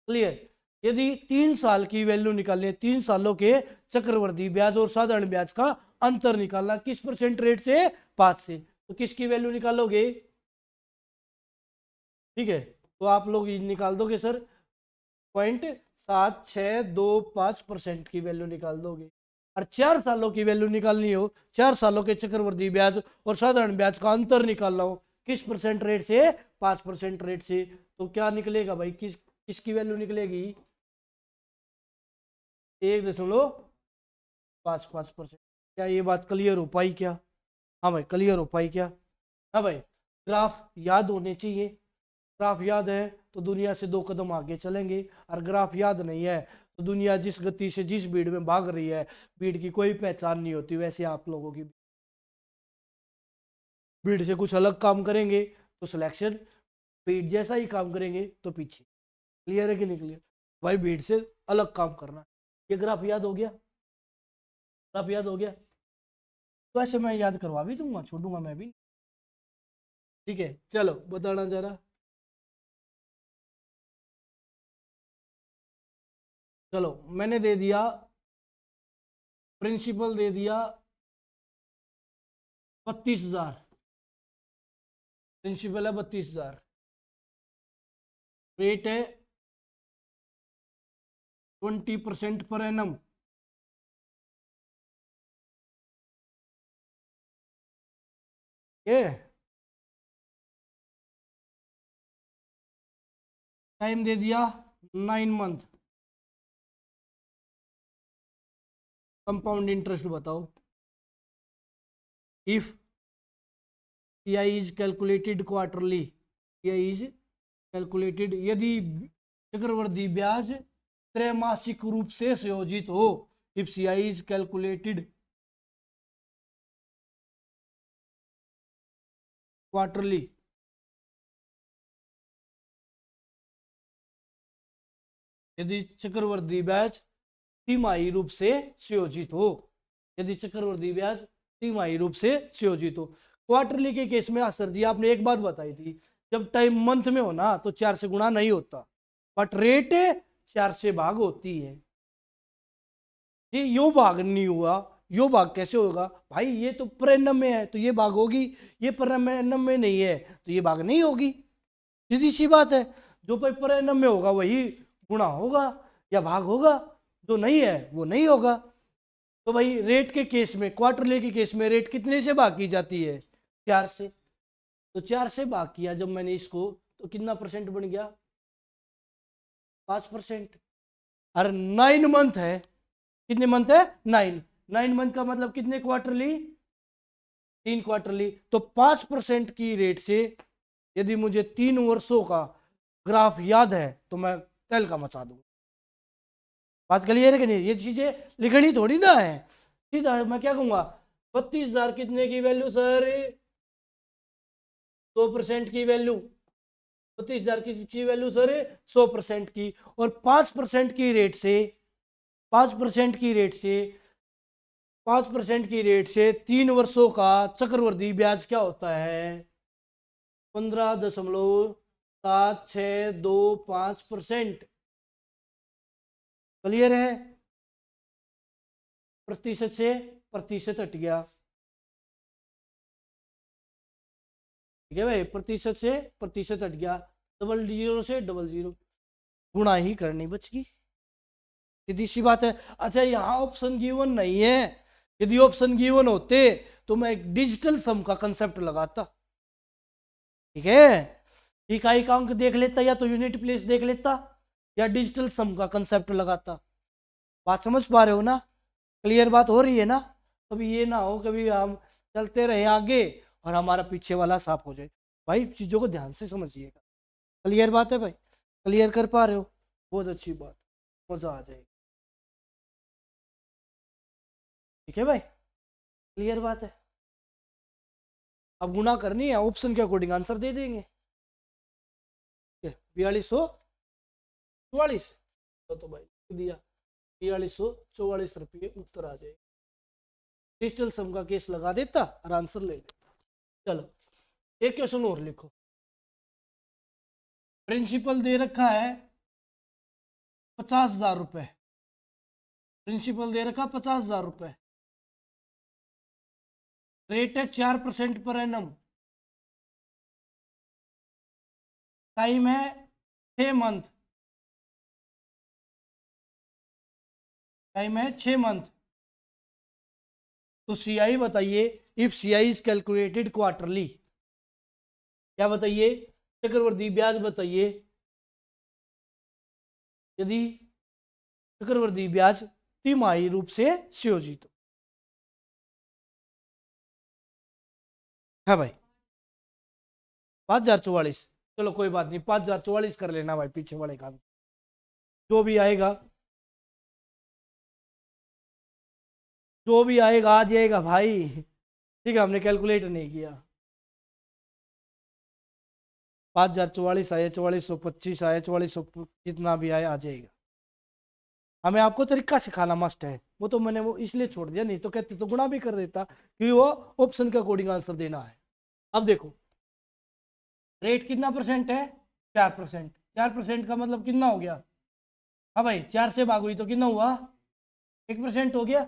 क्लियर? यदि 3 साल की वैल्यू निकालनी है, 3 सालों के चक्रवृद्धि ब्याज और साधारण ब्याज का अंतर निकालना, किस परसेंट रेट से? 5 से, तो किसकी वैल्यू निकालोगे? ठीक है, तो आप लोग निकाल दोगे सर 0.7625% की वैल्यू निकाल दोगे। और 4 सालों की वैल्यू निकालनी हो, 4 सालों के चक्रवृद्धि ब्याज और साधारण ब्याज का अंतर निकालना हो, किस परसेंट रेट से? 5% रेट से, तो क्या निकलेगा भाई? किसकी वैल्यू निकलेगी? 1.55%। क्या ये बात क्लियर हो पाई क्या? हाँ भाई, क्लियर हो पाई क्या? हाँ भाई, ग्राफ याद होने चाहिए। ग्राफ याद है तो दुनिया से 2 कदम आगे चलेंगे, और ग्राफ याद नहीं है तो दुनिया जिस गति से जिस भीड़ में भाग रही है, भीड़ की कोई पहचान नहीं होती। वैसे आप लोगों की भीड़ से कुछ अलग काम करेंगे तो सिलेक्शन, भीड़ जैसा ही काम करेंगे तो पीछे। क्लियर है कि नहीं क्लियर? भाई भीड़ से अलग काम करना। ये ग्राफ याद हो गया? ग्राफ याद हो गया? तो ऐसे मैं याद करवा भी दूंगा, छोड़ूंगा मैं भी। ठीक है, चलो बताना जरा। चलो मैंने दे दिया, प्रिंसिपल दे दिया 32,000, प्रिंसिपल है 32,000, रेट है 20% पर एनम। ये टाइम दे दिया 9 मंथ। कंपाउंड इंटरेस्ट बताओ। If CI is calculated quarterly, CI is calculated, यदि चक्रवृद्धि ब्याज त्रैमासिक रूप से संयोजित हो, if CI is calculated quarterly, यदि चक्रवृद्धि ब्याज तिमाही रूप से संयोजित हो, यदि चक्रवृद्धि ब्याज तिमाही रूप से संयोजित हो। क्वार्टरली के केस में सर जी आपने एक बात बताई थी, जब टाइम मंथ में हो ना तो 4 से गुणा नहीं होता, बट रेट 4 से भाग होती है। ये यो भाग नहीं हुआ, यो भाग कैसे होगा भाई? ये तो पर एनम में है तो ये भाग होगी, ये पर एनम में नहीं है तो ये भाग नहीं होगी। सीधी सी बात है, जो भाई पर एनम में होगा वही गुणा होगा या भाग होगा, जो नहीं है वो नहीं होगा। तो भाई रेट के केस में, क्वार्टरली के केस में रेट कितने से भाग की जाती है? 4 से। तो 4 से भाग किया जब मैंने इसको, तो कितना परसेंट बन गया? 5%। और 9 मंथ है, कितने मंथ है? 9 मंथ का मतलब कितने क्वार्टरली? 3 क्वार्टरली। तो 5% की रेट से यदि मुझे 3 वर्षों का ग्राफ याद है तो मैं तेल का मचा दूंगा। बात क्लियर है कि नहीं? ये चीजें लिखनी थोड़ी ना है, सीधा मैं क्या कहूंगा, 32,000 कितने की वैल्यू सर? 100% की वैल्यू। 32,000 की वैल्यू सर 100% की, और 5% की रेट से, 5% की रेट से, 5% की रेट से 3 वर्षों का चक्रवृद्धि ब्याज क्या होता है? 15.7625%। क्लियर है? प्रतिशत से प्रतिशत हट गया, ठीक है भाई, प्रतिशत से प्रतिशत हट गया, डबल जीरो से डबल जीरो, गुणा ही करनी बच गई। सीधी सी बात है। अच्छा यहाँ ऑप्शन गिवन नहीं है, यदि ऑप्शन गिवन होते तो मैं एक डिजिटल सम का कंसेप्ट लगाता, ठीक है, इकाई का अंक देख लेता या तो यूनिट प्लेस देख लेता या डिजिटल सम का कंसेप्ट लगाता। बात समझ पा रहे हो ना? क्लियर बात हो रही है ना? कभी ये ना हो कभी हम चलते रहे आगे और हमारा पीछे वाला साफ हो जाए। भाई चीजों को ध्यान से समझिएगा। क्लियर बात है भाई? क्लियर कर पा रहे हो? बहुत अच्छी बात, मजा आ जाएगा। ठीक है भाई, क्लियर बात है। अब गुना करनी है, ऑप्शन के अकॉर्डिंग आंसर दे देंगे। 4244, तो भाई दिया 4244 रुपये उत्तर आ जाएगा। डिजिटल सम का केस लगा देता और आंसर ले लेता। चलो एक क्वेश्चन और लिखो। प्रिंसिपल दे रखा है 50,000 रुपए, प्रिंसिपल दे रखा 50,000 रुपए, रेट है 4% पर एनम, टाइम है 6 मंथ, टाइम है 6 मंथ। तो CI बताइए, if CI is calculated quarterly, क्या बताइए? चक्रवृद्धि ब्याज बताइए, यदि चक्रवृद्धि ब्याज तिमाही रूप से संयोजित हो। है भाई 5,044, चलो कोई बात नहीं, 5,044 कर लेना भाई, पीछे वाले का जो भी आएगा, जो भी आएगा आ जाएगा भाई। ठीक है, हमने कैलकुलेट नहीं किया। 5,044 आया, 4425 आया, 4400 कितना भी आया आ जाएगा। हमें आपको तरीका सिखाना मस्ट है, वो तो मैंने वो इसलिए छोड़ दिया, नहीं तो कहते तो गुणा भी कर देता, क्योंकि वो ऑप्शन के अकॉर्डिंग आंसर देना है। अब देखो रेट कितना परसेंट है, 4%। 4% का मतलब कितना हो गया, हाँ भाई 4 से भाग हुई तो कितना हुआ, 1% हो गया।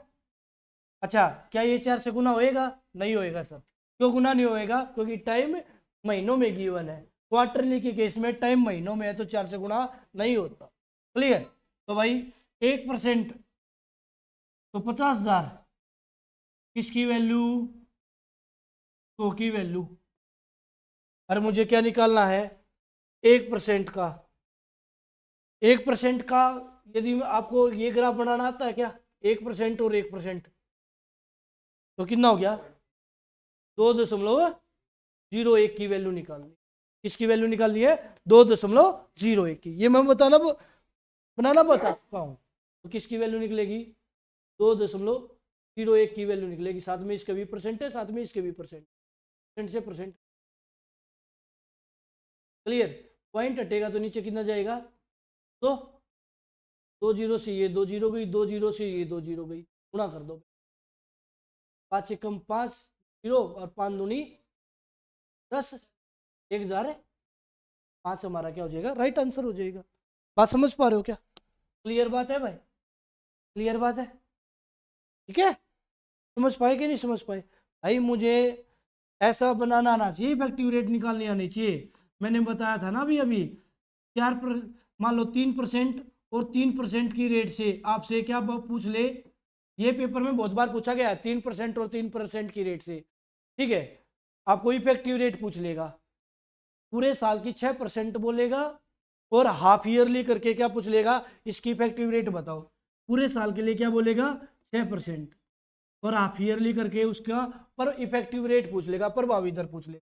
अच्छा क्या ये 4 से गुना होएगा, नहीं होएगा सर। क्यों गुना नहीं होएगा, क्योंकि टाइम महीनों में गिवन है, क्वार्टरली के केस में टाइम महीनों में है तो 4 से गुना नहीं होता। क्लियर। तो भाई 1% तो 50,000, किसकी वैल्यू, 100 की वैल्यू। और मुझे क्या निकालना है, 1% का। 1% का यदि आपको ये ग्राफ बनाना आता है क्या, 1% और 1%, तो कितना हो गया, 2.01 की वैल्यू निकालनी। किसकी वैल्यू निकालनी है, 2.01 की। ये मैं बनाना बता चुका हूं। तो किसकी वैल्यू निकलेगी, 2.01 की वैल्यू निकलेगी। साथ में इसके भी परसेंट है, साथ में इसके भी परसेंट से परसेंट। क्लियर। पॉइंट हटेगा तो नीचे कितना जाएगा, तो 2 जीरो से ये 2 जीरो गई, 2 जीरो से ये 2 जीरो गई, गुणा कर दो। 5 एकम 5 जीरो और 5 दूनी 10, 1005 हमारा क्या हो जाएगा, राइट आंसर हो जाएगा। बात समझ पा रहे हो क्या, क्लियर बात है भाई, क्लियर बात है, ठीक है। समझ पाए कि नहीं समझ पाए भाई, मुझे ऐसा बनाना आना चाहिए, इफेक्टिव रेट निकालनी आनी चाहिए। मैंने बताया था ना अभी मान लो 3% और 3% की रेट से आपसे क्या पूछ ले, ये पेपर में बहुत बार पूछा गया है, 3% और 3% की रेट से, ठीक है। आपको इफेक्टिव रेट पूछ लेगा, पूरे साल की 6% बोलेगा, और हाफ ईयरली करके क्या पूछ लेगा, इसकी इफेक्टिव रेट बताओ। पूरे साल के लिए क्या बोलेगा, 6%, और हाफ ईयरली करके उसका पर इफेक्टिव रेट पूछ लेगा, प्रभावी दर पूछ लेगा।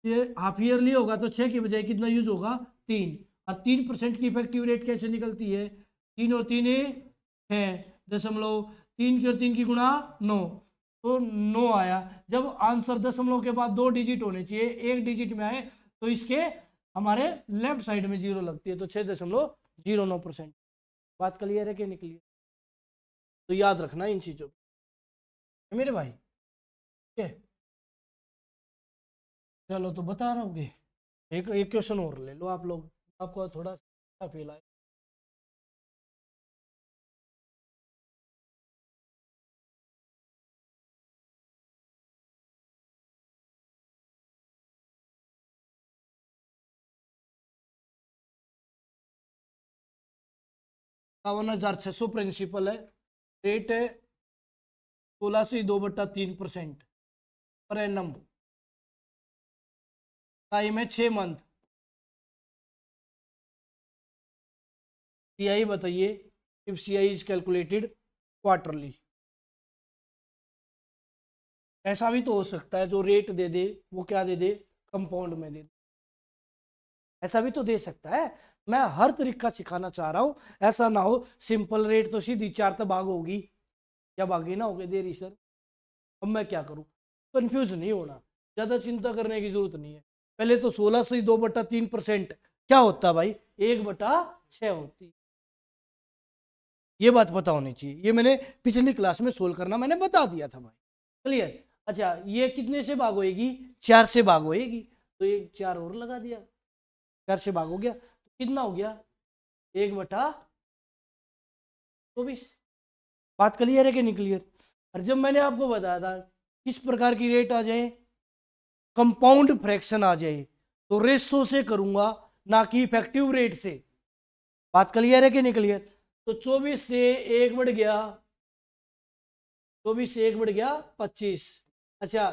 ये हाफ ईयरली होगा तो 6 की बजाय कितना यूज होगा, 3। और 3% की इफेक्टिव रेट कैसे निकलती है, 3 और 3 है 3 की और 3 की गुणा 9, तो 9 आया। जब आंसर दशमलव के बाद 2 डिजिट होने चाहिए, 1 डिजिट में आए तो इसके हमारे लेफ्ट साइड में 0 लगती है, तो 6.09%। बात क्लियर है कि नहीं क्लियर, तो याद रखना इन चीजों मेरे भाई, ठीक है। चलो तो बता रहा हूँ, एक एक क्वेश्चन और ले लो आप लोग, आपको थोड़ा सा फील आए। ₹52,600 प्रिंसिपल है, रेट है 16.2/3% पर एनम, टाइम है 6 मंथ। सीआई बताइए, if CI is calculated quarterly. ऐसा भी तो हो सकता है जो रेट दे दे वो क्या दे दे, कंपाउंड में दे दे, ऐसा भी तो दे सकता है। मैं हर तरीका सिखाना चाह रहा हूं, ऐसा ना हो सिंपल रेट तो सीधी 4 तक भाग होगी, या भागी ना होगी देरी सर, अब मैं क्या करूं। कंफ्यूज नहीं होना, ज्यादा चिंता करने की जरूरत नहीं है। पहले तो 16.2/3% क्या होता है भाई, 1/6 होती, ये बात पता होनी चाहिए। ये मैंने पिछली क्लास में सोल्व करना मैंने बता दिया था भाई, क्लियर। अच्छा ये कितने से भाग होएगी, 4 से भाग होएगी, तो एक 4 और लगा दिया, 4 से भाग हो गया तो कितना हो गया, 1/24। बात क्लियर है कि नहीं क्लियर। और जब मैंने आपको बताया था किस प्रकार की रेट आ जाए, कंपाउंड फ्रैक्शन आ जाए, तो रेशो से करूंगा ना कि इफेक्टिव रेट से। बात क्लियर है कि नहीं क्लियर। तो 24 से 1 बढ़ गया, 24 से 1 बढ़ गया 25। अच्छा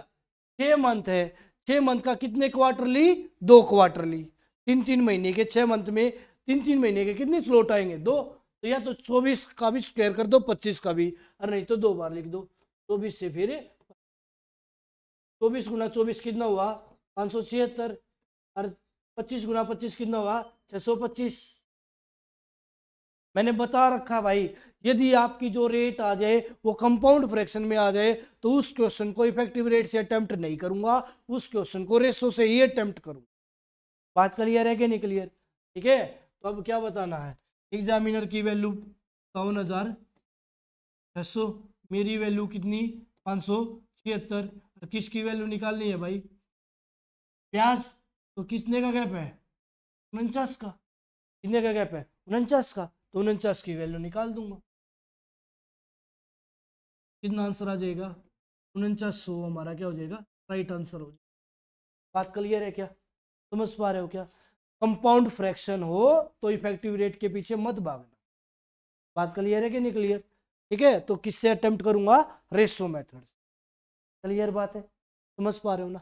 6 मंथ है, 6 मंथ का कितने क्वार्टरली, 2 क्वार्टरली, 3 महीने के 6 मंथ में 3 महीने के कितने स्लॉट आएंगे, 2। तो या तो 24 का भी स्क्वायर कर दो, 25 का भी, और नहीं तो 2 बार लिख दो। 24 से फिर 24 गुना 24 कितना हुआ, 576, और 25 गुना 25 कितना हुआ, 625। मैंने बता रखा भाई, यदि आपकी जो रेट आ जाए वो कंपाउंड फ्रैक्शन में आ जाए तो उस क्वेश्चन को इफेक्टिव रेट से अटेम्प्ट नहीं करूंगा, उस क्वेश्चन को रेशो से ही अटेम्प्ट करूंगा। बात क्लियर है कि नहीं क्लियर, ठीक है। तो अब क्या बताना है, एग्जामिनर की वैल्यू 57,600। मेरी वैल्यू कितनी 576। किसकी वैल्यू निकालनी है भाई? प्याज। तो कितने का गैप है? 49 का। कितने का गैप है? 49 का। तो 49 की वैल्यू निकाल दूंगा। कितना आंसर आ जाएगा? 4900 हमारा क्या हो जाएगा? राइट आंसर हो जाएगा। बात क्लियर है क्या? समझ पा रहे हो क्या? कंपाउंड फ्रैक्शन हो तो इफेक्टिव रेट के पीछे मत भागना। बात क्लियर है कि नहीं क्लियर? ठीक है, तो किससे अटेम्प्ट करूंगा? Ratio method. क्लियर बात है? समझ पा रहे हो ना?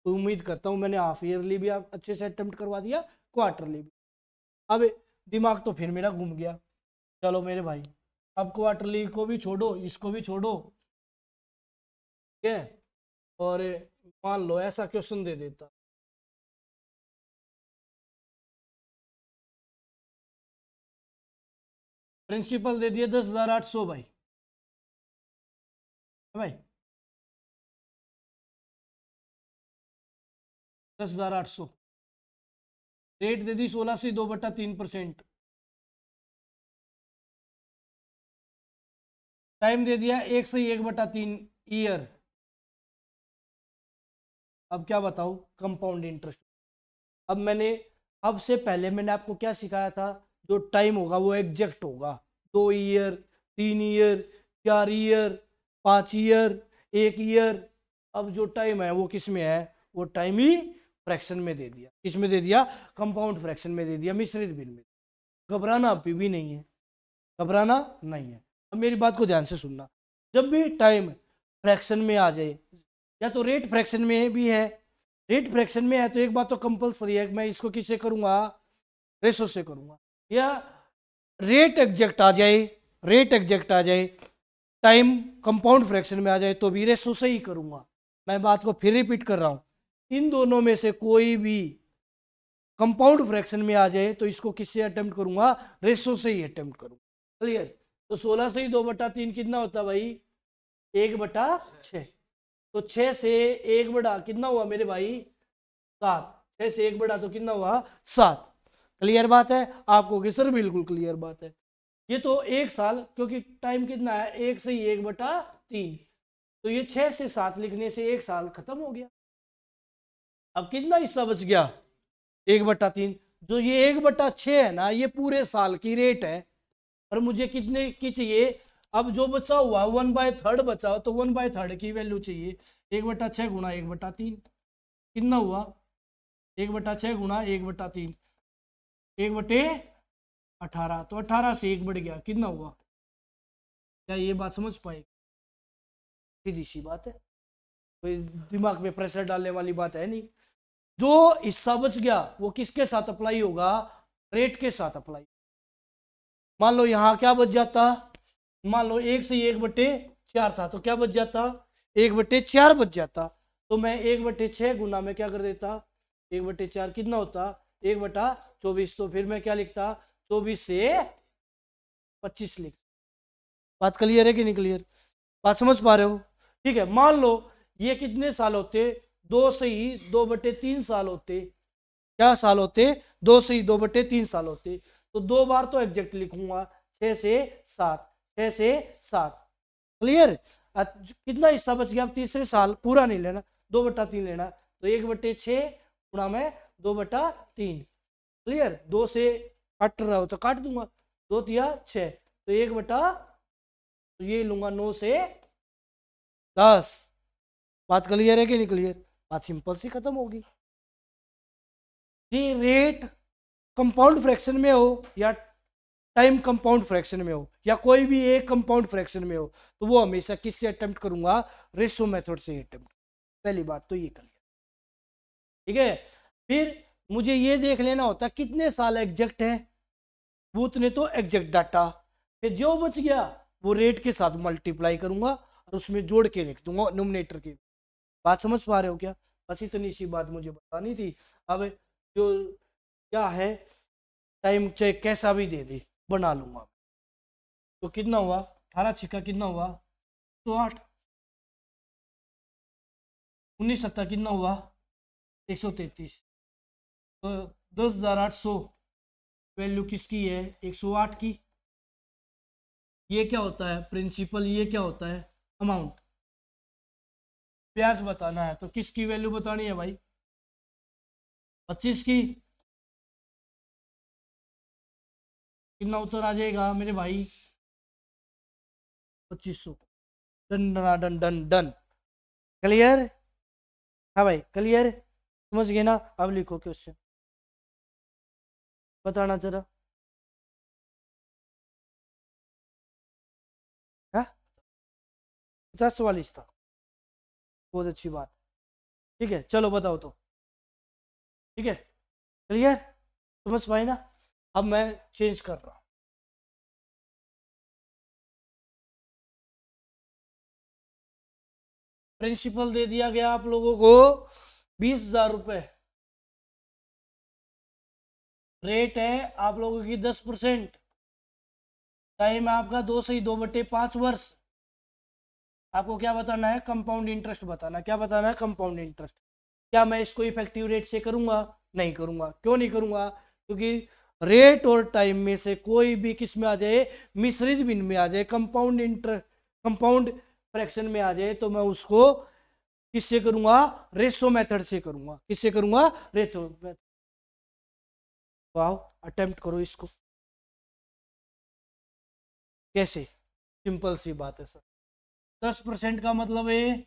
तो उम्मीद करता हूं मैंने हाफ ईयरली भी आप अच्छे से अटेम्प्ट करवा दिया, क्वार्टरली भी। अब दिमाग तो फिर मेरा घूम गया। चलो मेरे भाई, अब क्वार्टरली को भी छोड़ो, इसको भी छोड़ो, ठीक है? और मान लो ऐसा क्वेश्चन दे देता, प्रिंसिपल दे दिया 10,800 भाई। भाई 10,800। रेट दे दी 16 से 2/3%। टाइम दे दिया 1 से 1/3 ईयर। अब क्या बताऊं? Compound interest. अब मैंने, अब से पहले मैंने आपको क्या सिखाया था? जो टाइम होगा वो एग्जैक्ट होगा। 2 year, 3 year, 4 year, 5 year, 1 year. अब जो टाइम है वो किस में है? वो टाइम ही फ्रैक्शन में दे दिया। किस में दे दिया? कंपाउंड फ्रैक्शन में दे दिया, मिश्रित भिन्न में। घबराना अभी भी नहीं है, घबराना नहीं है। अब मेरी बात को ध्यान से सुनना। जब भी टाइम फ्रैक्शन में आ जाए, या तो रेट फ्रैक्शन में भी है, रेट फ्रैक्शन में है तो एक बात तो कंपलसरी है, मैं इसको किससे करूंगा? रेशो से करूंगा। या रेट एग्जैक्ट आ जाए, रेट एग्जैक्ट आ जाए, टाइम कंपाउंड फ्रैक्शन में आ जाए तो भी रेशो से ही करूंगा। मैं बात को फिर रिपीट कर रहा हूं, इन दोनों में से कोई भी कंपाउंड फ्रैक्शन में आ जाए तो इसको किससे अटेम्प्ट करूंगा? रेशो से ही अटेम्प्ट करूंगा। क्लियर? तो 16 से ही 2/3 कितना होता भाई? 1/6। तो 6 से 1 बढ़ा कितना हुआ मेरे भाई? 7। 6 से 1 बढ़ा तो कितना हुआ? 7। क्लियर बात है आपको कि सर बिल्कुल क्लियर बात है? ये तो 1 साल, क्योंकि टाइम कितना है? 1 से ही 1/3। तो ये 6 से 7 लिखने से 1 साल खत्म हो गया। अब कितना हिस्सा बच गया? 1/3। जो ये 1/6 है ना, ये पूरे साल की रेट है। और मुझे कितने की चाहिए? अब जो बचा हुआ 1/3 बचा, तो 1/3 की वैल्यू चाहिए। 1/6 गुणा 1/3 कितना हुआ? 1/6 गुणा 1/3 1/18। तो 18 से 1 बढ़ गया, कितना हुआ? क्या ये बात समझ पाए? सीधी सी बात है, कोई दिमाग में प्रेशर डालने वाली बात है नहीं। जो हिस्सा बच गया वो किसके साथ अप्लाई होगा? रेट के साथ अप्लाई। मान लो यहां क्या बच जाता? मान लो 1 से 1/4 था, तो क्या बच जाता? 1/4 बच जाता। तो मैं 1/6 गुना में क्या कर देता? 1/4 कितना होता? 1/24। तो फिर मैं क्या लिखता? 24 से 25 लिख। बात क्लियर है कि नहीं क्लियर? बात समझ पा रहे हो? ठीक है, मान लो ये कितने साल होते? 2 से ही 2/3 साल होते। क्या साल होते? 2 से ही 2/3 साल होते। तो 2 बार तो एग्जैक्ट लिखूंगा, 6 से 7, 6 से 7। क्लियर? कितना हिस्सा बच गया? अब तीसरे साल पूरा नहीं लेना, 2/3 लेना। तो 1/6 गुणा में 2/3। क्लियर? 2 से कट रहा हो तो काट दूंगा, 2 तिया 6। तो 1/, तो ये लूंगा 9 से 10। बात क्लियर है कि नहीं क्लियर? बात सिंपल सी खत्म होगी। ये रेट कंपाउंड फ्रैक्शन में हो या टाइम कंपाउंड फ्रैक्शन में हो या कोई भी एक कंपाउंड फ्रैक्शन में हो, तो वो हमेशा किससे अटेम्प्ट करूंगा? रेशो मेथड से अटेम्प्ट। पहली बात तो ये क्लियर, ठीक है? फिर मुझे ये देख लेना होता कितने साल एग्जैक्ट है, वो उतने तो एग्जैक्ट डाटा। फिर जो बच गया वो रेट के साथ मल्टीप्लाई करूंगा और उसमें जोड़ के लिख दूंगा नोमिनेटर के। बात समझ पा रहे हो क्या? बस इतनी सी बात मुझे बतानी थी। अब जो क्या है, टाइम चाहे कैसा भी दे दे बना लूंगा। तो कितना हुआ? 18 कितना हुआ? 108। 19 कितना हुआ? 133। तो 10,800 वैल्यू किसकी है? 108 की। ये क्या होता है प्रिंसिपल, ये क्या होता है अमाउंट। ब्याज बताना है तो किसकी वैल्यू बतानी है भाई, 25 की। कितना उत्तर आ जाएगा मेरे भाई, 2500। Done done done done done. Clear. हाँ भाई क्लियर, समझ गए ना। अब लिखो क्वेश्चन, बताना जरा। हाँ 50-44 था, बहुत अच्छी बात। ठीक है चलो बताओ तो। ठीक है क्लियर, समझ पाए ना। अब मैं चेंज कर रहा हूँ। प्रिंसिपल दे दिया गया आप लोगों को 20,000 रुपए। रेट है आप लोगों की 10%। टाइम है आपका 2 से 2/5 वर्ष। आपको क्या बताना है, कंपाउंड इंटरेस्ट बताना है। क्या बताना है, कंपाउंड इंटरेस्ट। क्या मैं इसको इफेक्टिव रेट से करूंगा, नहीं करूंगा। क्यों नहीं करूंगा, क्योंकि रेट और टाइम में से कोई भी किस में आ जाए, मिश्रित भिन्न में आ जाए, कंपाउंड इंटरेस्ट, कंपाउंड फ्रैक्शन में आ जाए, तो मैं उसको किससे करूंगा, रेशो मेथड से करूंगा। किससे करूंगा, रेशो मेथड। तो आओ अटेम्प्ट करो इसको। कैसे, सिंपल सी बात है सर। 10% का मतलब है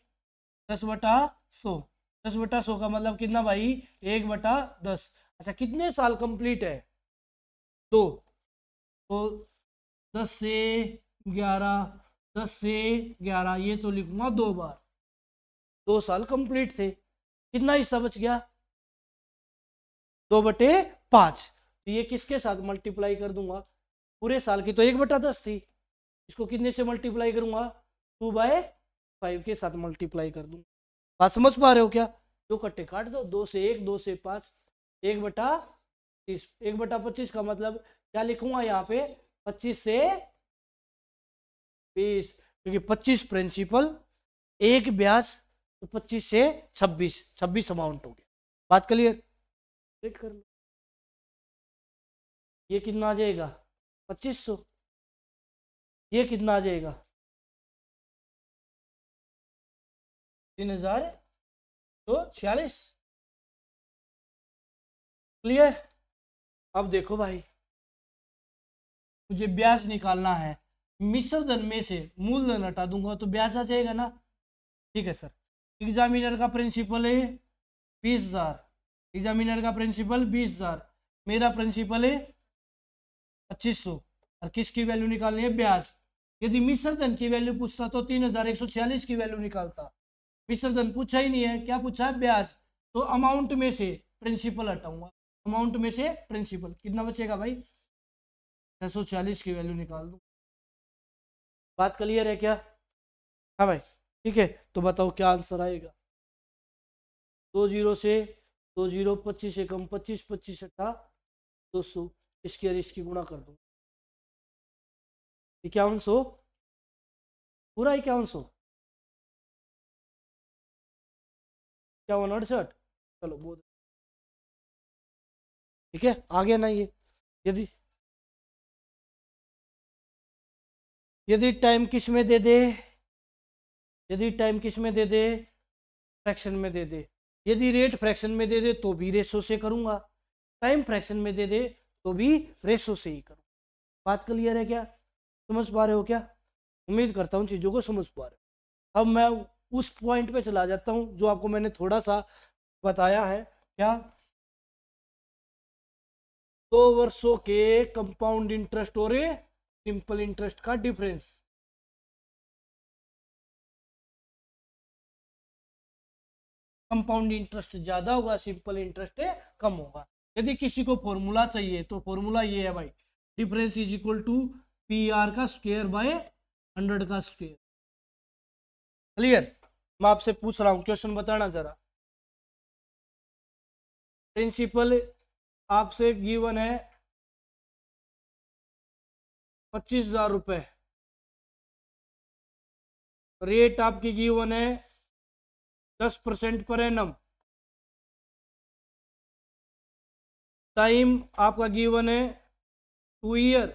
10/100। 10/100 का मतलब कितना भाई, 1/10। अच्छा कितने साल कंप्लीट है, 2। तो 10 से 11, 10 से 11, ये तो लिखूंगा 2 बार। 2 साल कंप्लीट थे, कितना हिस्सा बच गया, 2/5। तो ये किसके साथ मल्टीप्लाई कर दूंगा, पूरे साल की तो 1/10 थी, इसको कितने से मल्टीप्लाई करूंगा, 2/5 के साथ मल्टीप्लाई कर दूंगा। बात समझ पा रहे हो क्या। दो कट्टे काट दो, 2 से 1, 2 से 5, 1/30। 1/25 का मतलब क्या लिखूंगा यहाँ पे, 25 से 20, क्योंकि 25 प्रिंसिपल, 1 ब्याज, तो 25 से 26, 26 अमाउंट हो गया। बात क्लियर, वेट कर लो। ये कितना आ जाएगा 2500, ये कितना आ जाएगा 3,046। क्लियर। अब देखो भाई, मुझे ब्याज निकालना है, मिश्र धन में से मूलधन हटा दूंगा तो ब्याज आ जाएगा ना। ठीक है सर। एग्जामिनर का प्रिंसिपल है 20,000, एग्जामिनर का प्रिंसिपल 20,000, मेरा प्रिंसिपल है 2500, और किसकी वैल्यू निकालनी है, ब्याज। यदि मिश्र धन की वैल्यू पूछता तो 3,146 की वैल्यू निकालता। मिश्र धन पूछा ही नहीं है, क्या पूछा है, ब्याज। तो अमाउंट में से प्रिंसिपल हटाऊंगा, अमाउंट में से प्रिंसिपल, कितना बचेगा भाई, 640 की वैल्यू निकाल दूं। बात क्लियर है क्या। हाँ भाई ठीक है, तो बताओ क्या आंसर आएगा। 2 0 से 2 0, 25 एकम 25, 25 अट्ठा 200, इसकी और इसकी गुणा कर दो, 5100, पूरा 5100, 5168। चलो बहुत ठीक है, आ गया ना ये। यदि यदि टाइम किस में दे दे, यदि टाइम किस में दे दे, फ्रैक्शन में दे दे। यदि रेट फ्रैक्शन में दे दे तो भी रेशो से करूंगा, टाइम फ्रैक्शन में दे दे तो भी रेशो से ही करूँ। बात क्लियर है क्या, समझ पा रहे हो क्या। उम्मीद करता हूँ चीज़ों को समझ पा रहे हो। अब मैं उस पॉइंट पे चला जाता हूँ जो आपको मैंने थोड़ा सा बताया है। क्या, 2 वर्षों के कंपाउंड इंटरेस्ट और सिंपल इंटरेस्ट का डिफरेंस। कंपाउंड इंटरेस्ट ज्यादा होगा, सिंपल इंटरेस्ट कम होगा। यदि किसी को फॉर्मूला चाहिए तो फॉर्मूला ये है भाई, difference is equal to PR का स्क्वायर बाय 100 का स्क्वायर। क्लियर। मैं आपसे पूछ रहा हूं, क्वेश्चन बताना जरा। प्रिंसिपल आपसे गिवन है 25,000 रुपए, रेट आपकी गिवन है 10% पर एनम, टाइम आपका गिवन है 2 ईयर,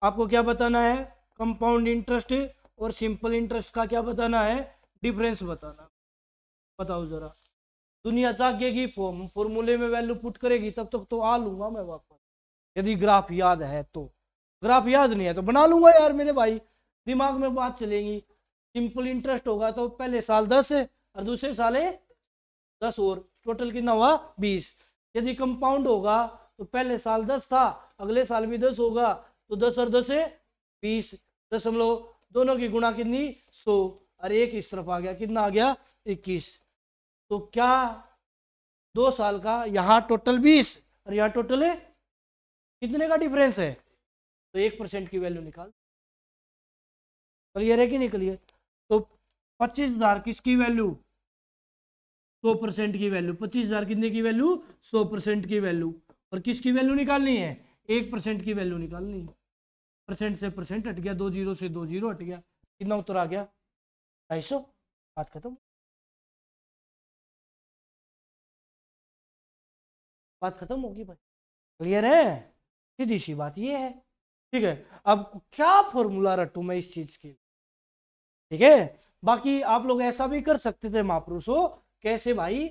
आपको क्या बताना है, कंपाउंड इंटरेस्ट और सिंपल इंटरेस्ट का क्या बताना है, डिफरेंस बताना। बताओ जरा, दुनिया जागेगी, फॉर्मूले में वैल्यू पुट करेगी, तब तक तो आ लूंगा मैं वापस, यदि ग्राफ याद है तो। ग्राफ याद नहीं है तो बना लूंगा यार मेरे भाई, दिमाग में बात चलेगी। सिंपल इंटरेस्ट होगा तो पहले साल 10 और दूसरे साल 10 और टोटल कितना हुआ 20। यदि कंपाउंड होगा तो पहले साल 10 था, अगले साल भी 10 होगा, तो 10 और 10 20, दशमलव दोनों की गुणा कितनी 100, और एक इस तरफ आ गया, कितना आ गया 21। तो क्या 2 साल का यहाँ टोटल 20 और यहाँ टोटल है कितने का डिफरेंस है, तो 1% की वैल्यू निकाल। क्लियर है कि नहीं क्लियर? तो 25,000 किसकी वैल्यू, 100% की वैल्यू, 25,000 कितने की वैल्यू 100% की वैल्यू, और किसकी वैल्यू निकालनी है 1% की वैल्यू निकालनी है। परसेंट से परसेंट हट गया, 2 जीरो से 2 जीरो हट गया, कितना उत्तर आ गया 250। बात खत्म, बात खत्म होगी भाई। क्लियर है, सीधी सी बात ये है। ठीक है, अब क्या फॉर्मूला रटूं मैं इस चीज की, ठीक है। बाकी आप लोग ऐसा भी कर सकते थे महापुरुषों, कैसे भाई,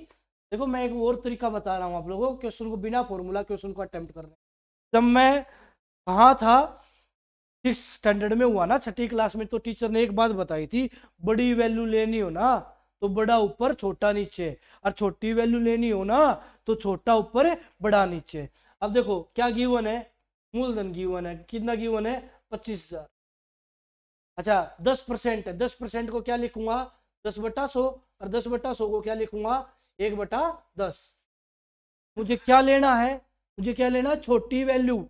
देखो मैं एक और तरीका बता रहा हूं आप लोगों को, क्वेश्चन को बिना फॉर्मूला क्वेश्चन को अटेम्प्ट करने। जब मैं कहा था 6 स्टैंडर्ड में हुआ ना, छठी क्लास में, तो टीचर ने एक बात बताई थी, बड़ी वैल्यू लेनी हो ना तो बड़ा ऊपर छोटा नीचे, और छोटी वैल्यू लेनी हो ना तो छोटा ऊपर बड़ा नीचे। अब देखो क्या गिवन है, मूलधन गिवन है, कितना गिवन है 25,000। अच्छा 10% है, 10% को क्या लिखूंगा 10/100, और 10/100 को क्या लिखूंगा 1/10। मुझे क्या लेना है, मुझे क्या लेना है, छोटी वैल्यू,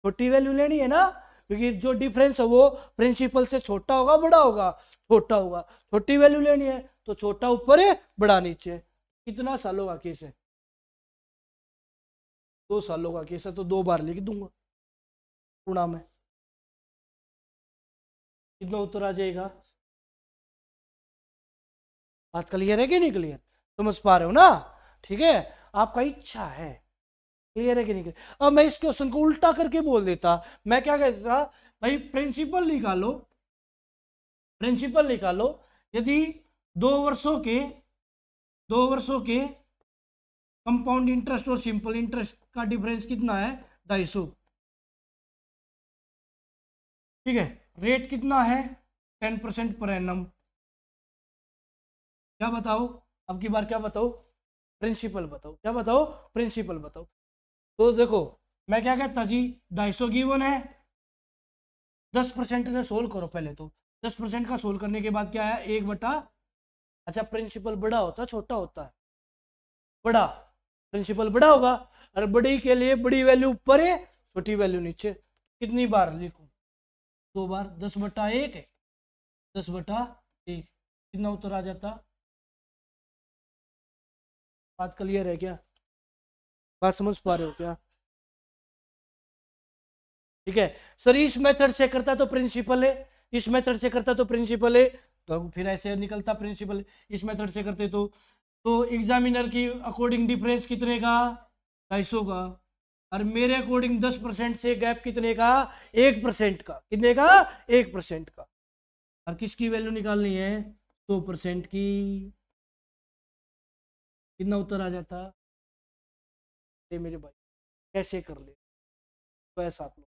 छोटी वैल्यू लेनी है ना, क्योंकि जो डिफरेंस है वो प्रिंसिपल से छोटा होगा बड़ा होगा, छोटा होगा, छोटी वैल्यू लेनी है तो छोटा ऊपर है बड़ा नीचे। कितना सालों का केस है, 2 सालों का केस है, तो 2 बार लिख दूंगा गुणा में, कितना उत्तर आ जाएगा। बात क्लियर है कि नहीं क्लियर, समझ पा रहे हो ना, ठीक है। आपका इच्छा है, क्लियर है कि नहीं क्लियर। अब मैं इस क्वेश्चन को उल्टा करके बोल देता, मैं क्या कहता भाई, प्रिंसिपल निकालो, प्रिंसिपल निकालो, यदि 2 वर्षों के कंपाउंड इंटरेस्ट और सिंपल इंटरेस्ट का डिफरेंस कितना है 250, ठीक है। रेट कितना है 10% पर एनम। क्या बताओ, अब की बार क्या बताओ, प्रिंसिपल बताओ, क्या बताओ प्रिंसिपल बताओ। तो देखो मैं क्या कहता जी, 250 गिवन है, 10% ने सोल्व करो पहले, तो 10% का सोल्व करने के बाद क्या है 1/, अच्छा प्रिंसिपल बड़ा होता है छोटा होता है, बड़ा, प्रिंसिपल बड़ा होगा, और बड़ी के लिए बड़ी वैल्यू ऊपर है छोटी वैल्यू नीचे। कितनी बार लिखूं 2 बार, 10/1 है, 10/1, कितना उत्तर आ जाता। बात क्लियर है क्या, बात समझ पा रहे हो क्या, ठीक है। सर इस मेथड से करता तो प्रिंसिपल है, इस मेथड से करता तो प्रिंसिपल है, तो फिर ऐसे निकलता प्रिंसिपल, इस मेथड से करते तो एग्जामिनर की अकॉर्डिंग डिफरेंस कितने का 250 का, और मेरे अकॉर्डिंग 10% से गैप कितने का 1% का, कितने का 1% का, और किसकी वैल्यू निकालनी है 100% की, कितना उत्तर आ जाता। ये मेरे भाई कैसे कर ले, तो ऐसा आप लोग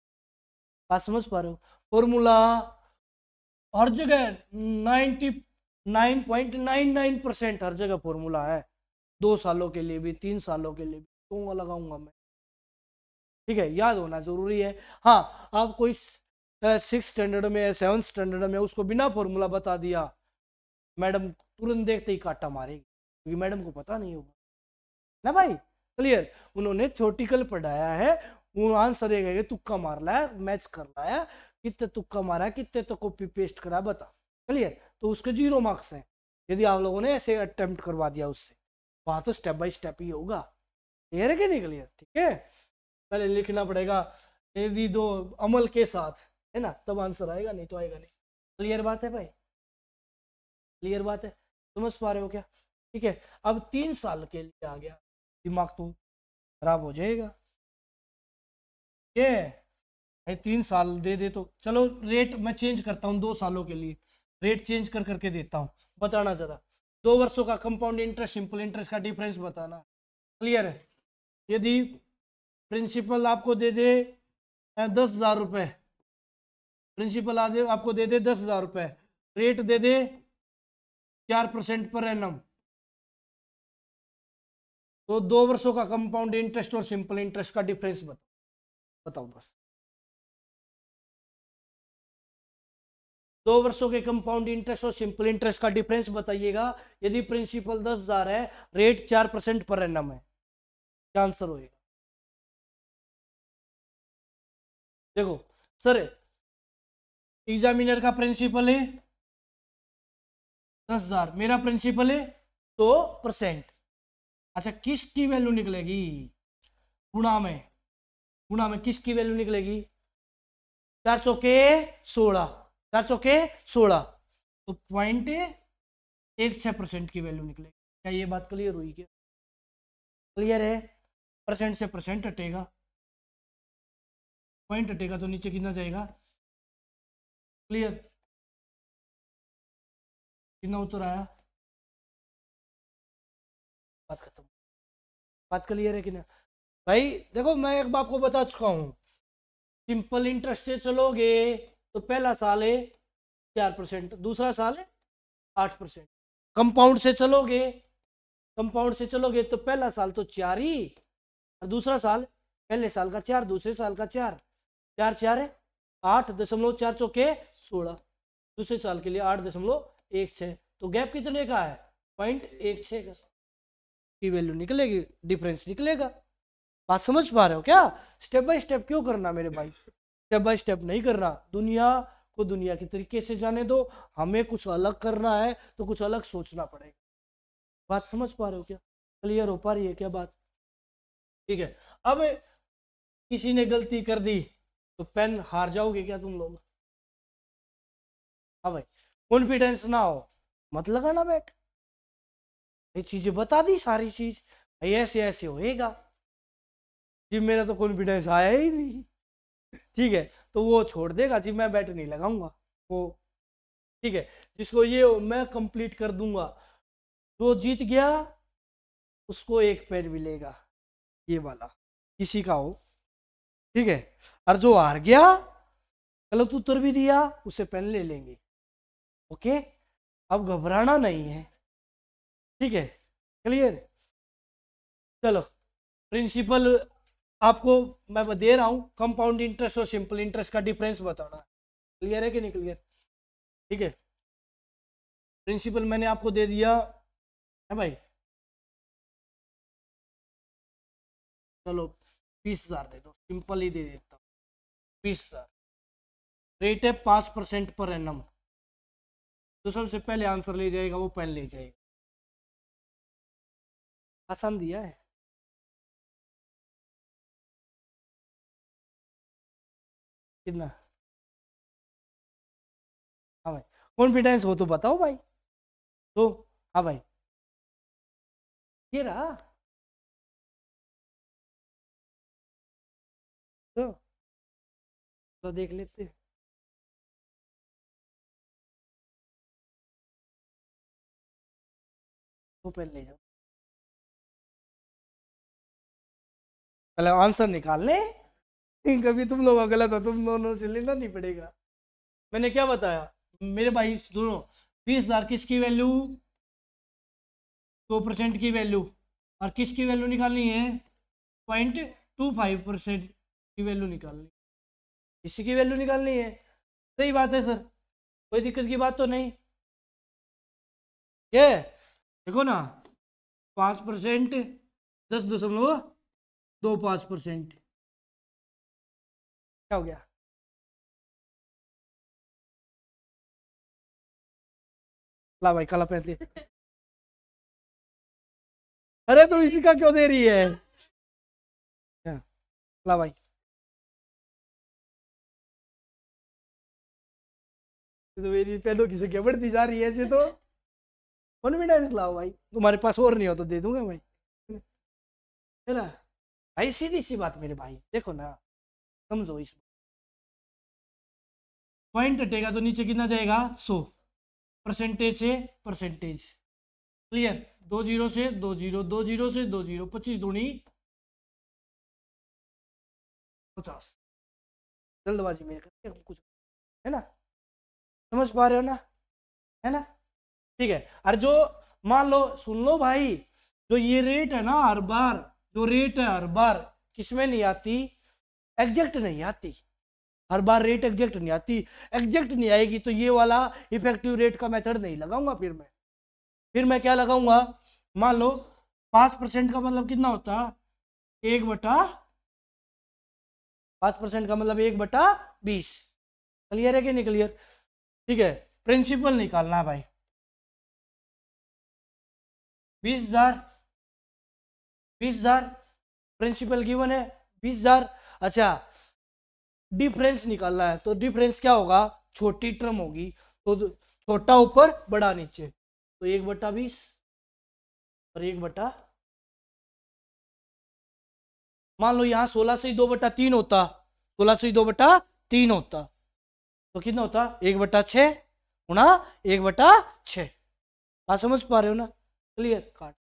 बात समझ पा रहे हो। फॉर्मूला हर जगह 99.99% हर जगह फॉर्मूला है, 2 सालों के लिए भी 3 सालों के लिए भी दूंगा, लगाऊंगा मैं, ठीक है, याद होना जरूरी है। हाँ आप कोई 6 स्टैंडर्ड में 7 स्टैंडर्ड में उसको बिना फॉर्मूला बता दिया, मैडम तुरंत देखते ही काटा मारेगी, क्योंकि मैडम को पता नहीं होगा ना भाई। क्लियर, उन्होंने थ्योरेटिकल पढ़ाया है, वो आंसर ये तुक्का मार लाया, मैच कर लाया, कितने तुक्का मारा कितने तो कॉपी पेस्ट करा बता। क्लियर, तो उसके 0 मार्क्स हैं यदि आप लोगों ने ऐसे अटेम्प्ट करवा दिया उससे, वहां तो स्टेप बाय स्टेप ही होगा। क्लियर है कि नहीं क्लियर, ठीक है। पहले लिखना पड़ेगा यदि 2 अमल के साथ, है ना, तब आंसर आएगा, नहीं तो आएगा नहीं। क्लियर बात है भाई, क्लियर बात है, समझ पा रहे हो क्या, ठीक है। अब 3 साल के लिए आ गया, दिमाग तो खराब हो जाएगा। ये भाई 3 साल दे दे तो चलो, रेट मैं चेंज करता हूँ 2 सालों के लिए, रेट चेंज कर करके देता हूँ, बताना जरा। 2 वर्षों का कंपाउंड इंटरेस्ट सिंपल इंटरेस्ट का डिफरेंस बताना। क्लियर है? यदि प्रिंसिपल आपको दे दे 10,000 रुपये, प्रिंसिपल आज आपको दे दे 10,000 रुपये, रेट दे दे 4% पर एनम, तो 2 वर्षों का कंपाउंड इंटरेस्ट और सिंपल इंटरेस्ट का डिफरेंस बताओ बस। 2 वर्षों के कंपाउंड इंटरेस्ट और सिंपल इंटरेस्ट का डिफरेंस बताइएगा। यदि प्रिंसिपल 10,000 है, रेट 4% पर एनम है, क्या आंसर होएगा? देखो सर, एग्जामिनर का प्रिंसिपल है 10,000, मेरा प्रिंसिपल है 100%। अच्छा, किसकी वैल्यू निकलेगी? गुणा में किसकी वैल्यू निकलेगी? 4 चौके 16, 4 चौके 16, तो 0.16% की वैल्यू निकलेगी। क्या ये बात क्लियर हुई? क्या क्लियर है? परसेंट से परसेंट हटेगा, पॉइंट हटेगा तो नीचे कितना जाएगा? क्लियर? कितना उत्तर आया? बात खत्म। बात क्लियर है कि ना भाई? देखो मैं एक बात को बता चुका हूं, सिंपल इंटरेस्ट से चलोगे तो पहला साल है 4%, दूसरा साल है 8%। कंपाउंड से चलोगे तो पहला साल तो 4 ही, और दूसरा साल पहले साल का 4, दूसरे साल का 4, 4 4 है 8.4 चौके 16, दूसरे साल के लिए 8.16, तो गैप कितने का है? 0.16 का की वैल्यू निकलेगी, डिफरेंस निकलेगा। बात समझ पा रहे हो क्या? स्टेप बाय स्टेप क्यों करना मेरे भाई, स्टेप बाय स्टेप नहीं करना। दुनिया को दुनिया के तरीके से जाने दो, हमें कुछ अलग करना है तो कुछ अलग सोचना पड़ेगा। बात समझ पा रहे हो क्या? क्लियर हो पा रही है क्या बात? ठीक है। अब किसी ने गलती कर दी तो पेन हार जाओगे क्या तुम लोग? हाँ भाई, कॉन्फिडेंस ना हो मत लगाना बैठ, ये चीजें बता दी सारी चीज, ऐसे ऐसे होएगा जी, मेरा तो कॉन्फिडेंस आया ही नहीं। ठीक है, तो वो छोड़ देगा जी, मैं बैट नहीं लगाऊंगा वो। ठीक है, जिसको ये मैं कंप्लीट कर दूंगा, जो जीत गया उसको 1 पेन मिलेगा, ये वाला किसी का हो। ठीक है, और जो हार गया, गलत उत्तर भी दिया, उसे पेन ले लेंगे। ओके, अब घबराना नहीं है। ठीक है, क्लियर? चलो, प्रिंसिपल आपको मैं दे रहा हूं, कंपाउंड इंटरेस्ट और सिंपल इंटरेस्ट का डिफरेंस बताना। क्लियर है कि नहीं क्लियर? ठीक है, प्रिंसिपल मैंने आपको दे दिया है भाई, चलो 20,000 दे दो, सिंपल ही दे देता हूँ 20,000, रेट है 5% पर एनम, तो सबसे पहले आंसर ले जाएगा वो पेन ले जाएगा। आसान दिया है। कितना? हाँ भाई, कॉन्फिडेंस हो तो बताओ भाई। तो हाँ भाई, ये रहा तो देख लेते, वो पेन ले जाओ, पहले आंसर निकाल ले। कभी तुम लोग गलत हो, तुम दोनों से लेना नहीं पड़ेगा। मैंने क्या बताया मेरे भाई दोनों? 20,000 किसकी वैल्यू? 2% की वैल्यू, और किसकी वैल्यू निकालनी है? 0.25% की वैल्यू निकालनी, किसी की वैल्यू निकालनी है। सही बात है सर, कोई दिक्कत की बात तो नहीं। ये देखो ना, 5%, 10.25%, क्या हो गया? ला भाई काला पेन दे। अरे तो इसी का क्यों दे रही है? क्या? ला भाई, तो मेरी पेनों की संख्या बढ़ती जा रही है ऐसे तो। कॉन्फिडेंस लाओ भाई, तुम्हारे पास और नहीं हो तो दे दूंगा भाई, है ना भाई? सीधी सी बात मेरे भाई, देखो ना, समझो इस पॉइंट हटेगा तो नीचे कितना जाएगा 100, परसेंटेज से परसेंटेज। क्लियर, 2 जीरो से 2 जीरो, 2 जीरो से 2 जीरो, 25 दूनी 50। जल्दबाजी में करके हम कुछ, है ना, समझ पा रहे हो ना, है ना, ठीक है। और जो मान लो, सुन लो भाई, जो ये रेट है ना हर बार, जो रेट है हर बार किसमें नहीं आती, एग्जैक्ट नहीं आती, हर बार रेट एग्जैक्ट नहीं आती। एग्जैक्ट नहीं आएगी तो ये वाला इफेक्टिव रेट का मेथड नहीं लगाऊंगा, फिर मैं क्या लगाऊंगा, मान लो 5% का मतलब कितना होता, 5% का मतलब 1/20। क्लियर है कि नहीं क्लियर, ठीक है। प्रिंसिपल निकालना है भाई, 20,000, 20,000 प्रिंसिपल गिवन है 20,000। अच्छा, डिफरेंस निकालना है, तो डिफरेंस क्या होगा, छोटी टर्म होगी तो छोटा ऊपर बड़ा नीचे, तो 1/20 और 1/, मान लो यहाँ 16 से 2/3 होता, 16 से 2/3 होता, तो कितना होता 1/6 गुणा 1/6। बात समझ पा रहे हो ना, क्लियर। काट,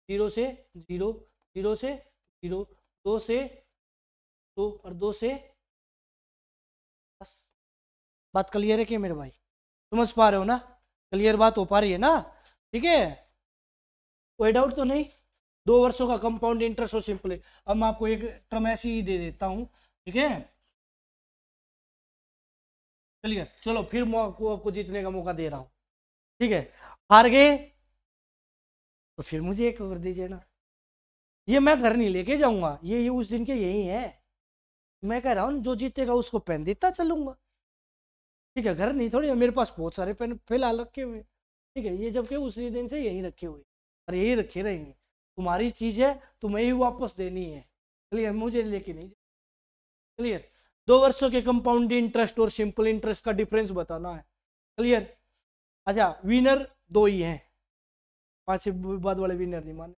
0 से 0, 0 से 0, 2 से 2 और 2 से, बस। बात क्लियर है क्या मेरे भाई, समझ पा रहे हो ना, क्लियर बात हो पा रही है ना, ठीक है, कोई डाउट तो नहीं। 2 वर्षों का कंपाउंड इंटरेस्ट और सिंपल है। अब मैं आपको एक टर्म ऐसी ही दे देता हूं, ठीक है, क्लियर। चलो फिर मैं आपको जीतने का मौका दे रहा हूं, ठीक है। हार गए तो फिर मुझे एक कर दीजिए ना, ये मैं घर नहीं लेके जाऊंगा, ये उस दिन के यही है, मैं कह रहा हूँ जो जीतेगा उसको पेन देता चलूंगा, ठीक है। घर नहीं थोड़ी, मेरे पास बहुत सारे पेन फिलहाल रखे हुए, ठीक है, ये जबकि उसी दिन से यही रखे हुए और यही रखे रहेंगे। तुम्हारी चीज है, तुम्हें ही वापस देनी है, क्लियर, मुझे लेके नहीं, क्लियर। 2 वर्षों के कंपाउंड इंटरेस्ट और सिंपल इंटरेस्ट का डिफरेंस बताना है, क्लियर। अच्छा, विनर 2 ही हैं, 5 बाद वाले विनर नहीं माने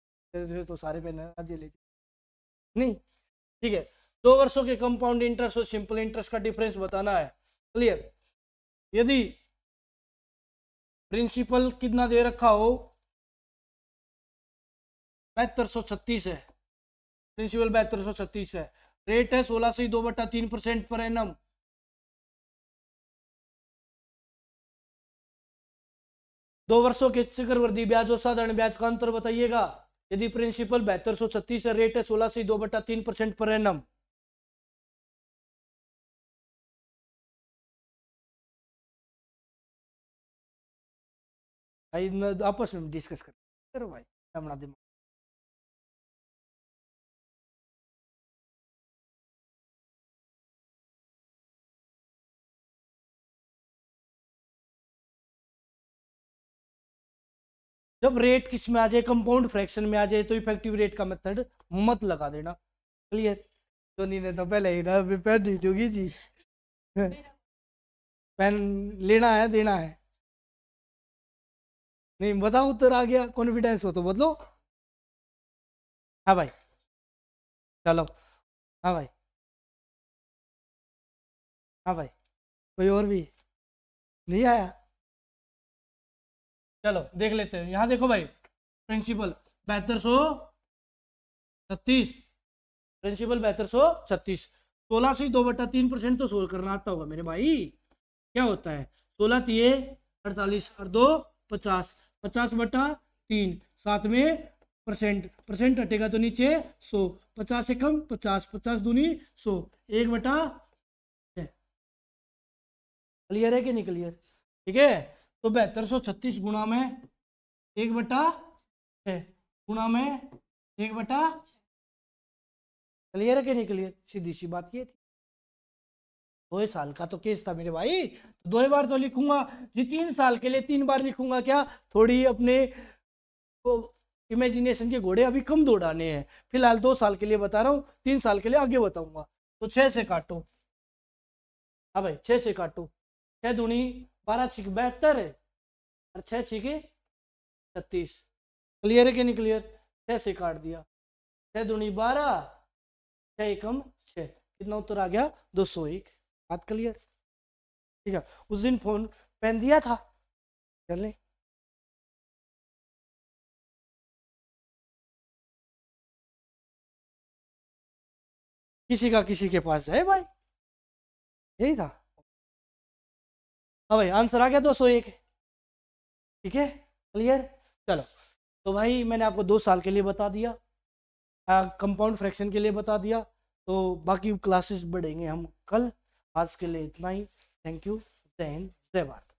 तो सारे पेन आज ले नहीं, ठीक है। 2 वर्षों के कंपाउंड इंटरेस्ट और सिंपल इंटरेस्ट का डिफरेंस बताना है, क्लियर। यदि प्रिंसिपल कितना दे रखा हो, 7236 है, प्रिंसिपल 7236 है, रेट है 16 से 2/3% पर एनम, दो वर्षों के चक्रवृद्धि ब्याज और साधारण ब्याज का अंतर बताइएगा। यदि प्रिंसिपल 7236 है, रेट है 16 से 2/3% पर एनम, आपस में डिस्कस करो भाई, अपना दिमाग। जब रेट किस में आ जाए, कंपाउंड फ्रैक्शन में आ जाए, तो इफेक्टिव रेट का मेथड मत लगा देना, क्लियर। तो नहीं ने तो पहले ही ना पेन नहीं दूंगी जी, पेन लेना है देना है, नहीं बताओ उत्तर आ गया, कॉन्फिडेंस हो तो बदलो। हाँ भाई, चलो, हाँ भाई, हाँ भाई, कोई और भी नहीं आया, चलो देख लेते हैं। यहाँ देखो भाई, प्रिंसिपल 7236, प्रिंसिपल 7236, 16 से 2/3% तो सोल्व करना आता होगा मेरे भाई। क्या होता है, 16 तिये 48 और 2 50, 50/3, साथ में परसेंट, परसेंट हटेगा तो नीचे 100, 50 से कम 50, 50 दूनी 100, 1/, क्लियर है कि नहीं क्लियर, ठीक है। तो 7236 गुणा में 1/6 गुणा में 1/, क्लियर है कि नहीं क्लियर, सीधी सी बात ये थी। 2 साल का तो केस था मेरे भाई, 2 बार तो लिखूंगा जी, 3 साल के लिए 3 बार लिखूंगा क्या, थोड़ी अपने इमेजिनेशन के घोड़े अभी कम दौड़ाने हैं, फिलहाल 2 साल के लिए बता रहा हूँ, 3 साल के लिए आगे बताऊंगा। तो 6 से काटो, हाँ भाई 6 से काटो, 6 दूनी 12 छिक 72 है और 6 छिके 36, क्लियर है कि नहीं क्लियर, 6 से काट दिया, 6 दूनी 12, 6 एकम 6, कितना उत्तर आ गया 201। बात क्लियर। ठीक है, उस दिन फोन पेन दिया था, चले किसी का किसी के पास जाए भाई, यही था। हाँ भाई, आंसर आ गया 201। ठीक है, क्लियर। चलो, तो भाई मैंने आपको 2 साल के लिए बता दिया, कंपाउंड फ्रैक्शन के लिए बता दिया, तो बाकी क्लासेस बढ़ेंगे हम कल। आज के लिए इतना ही। Thank you. जय हिंद, जय भारत।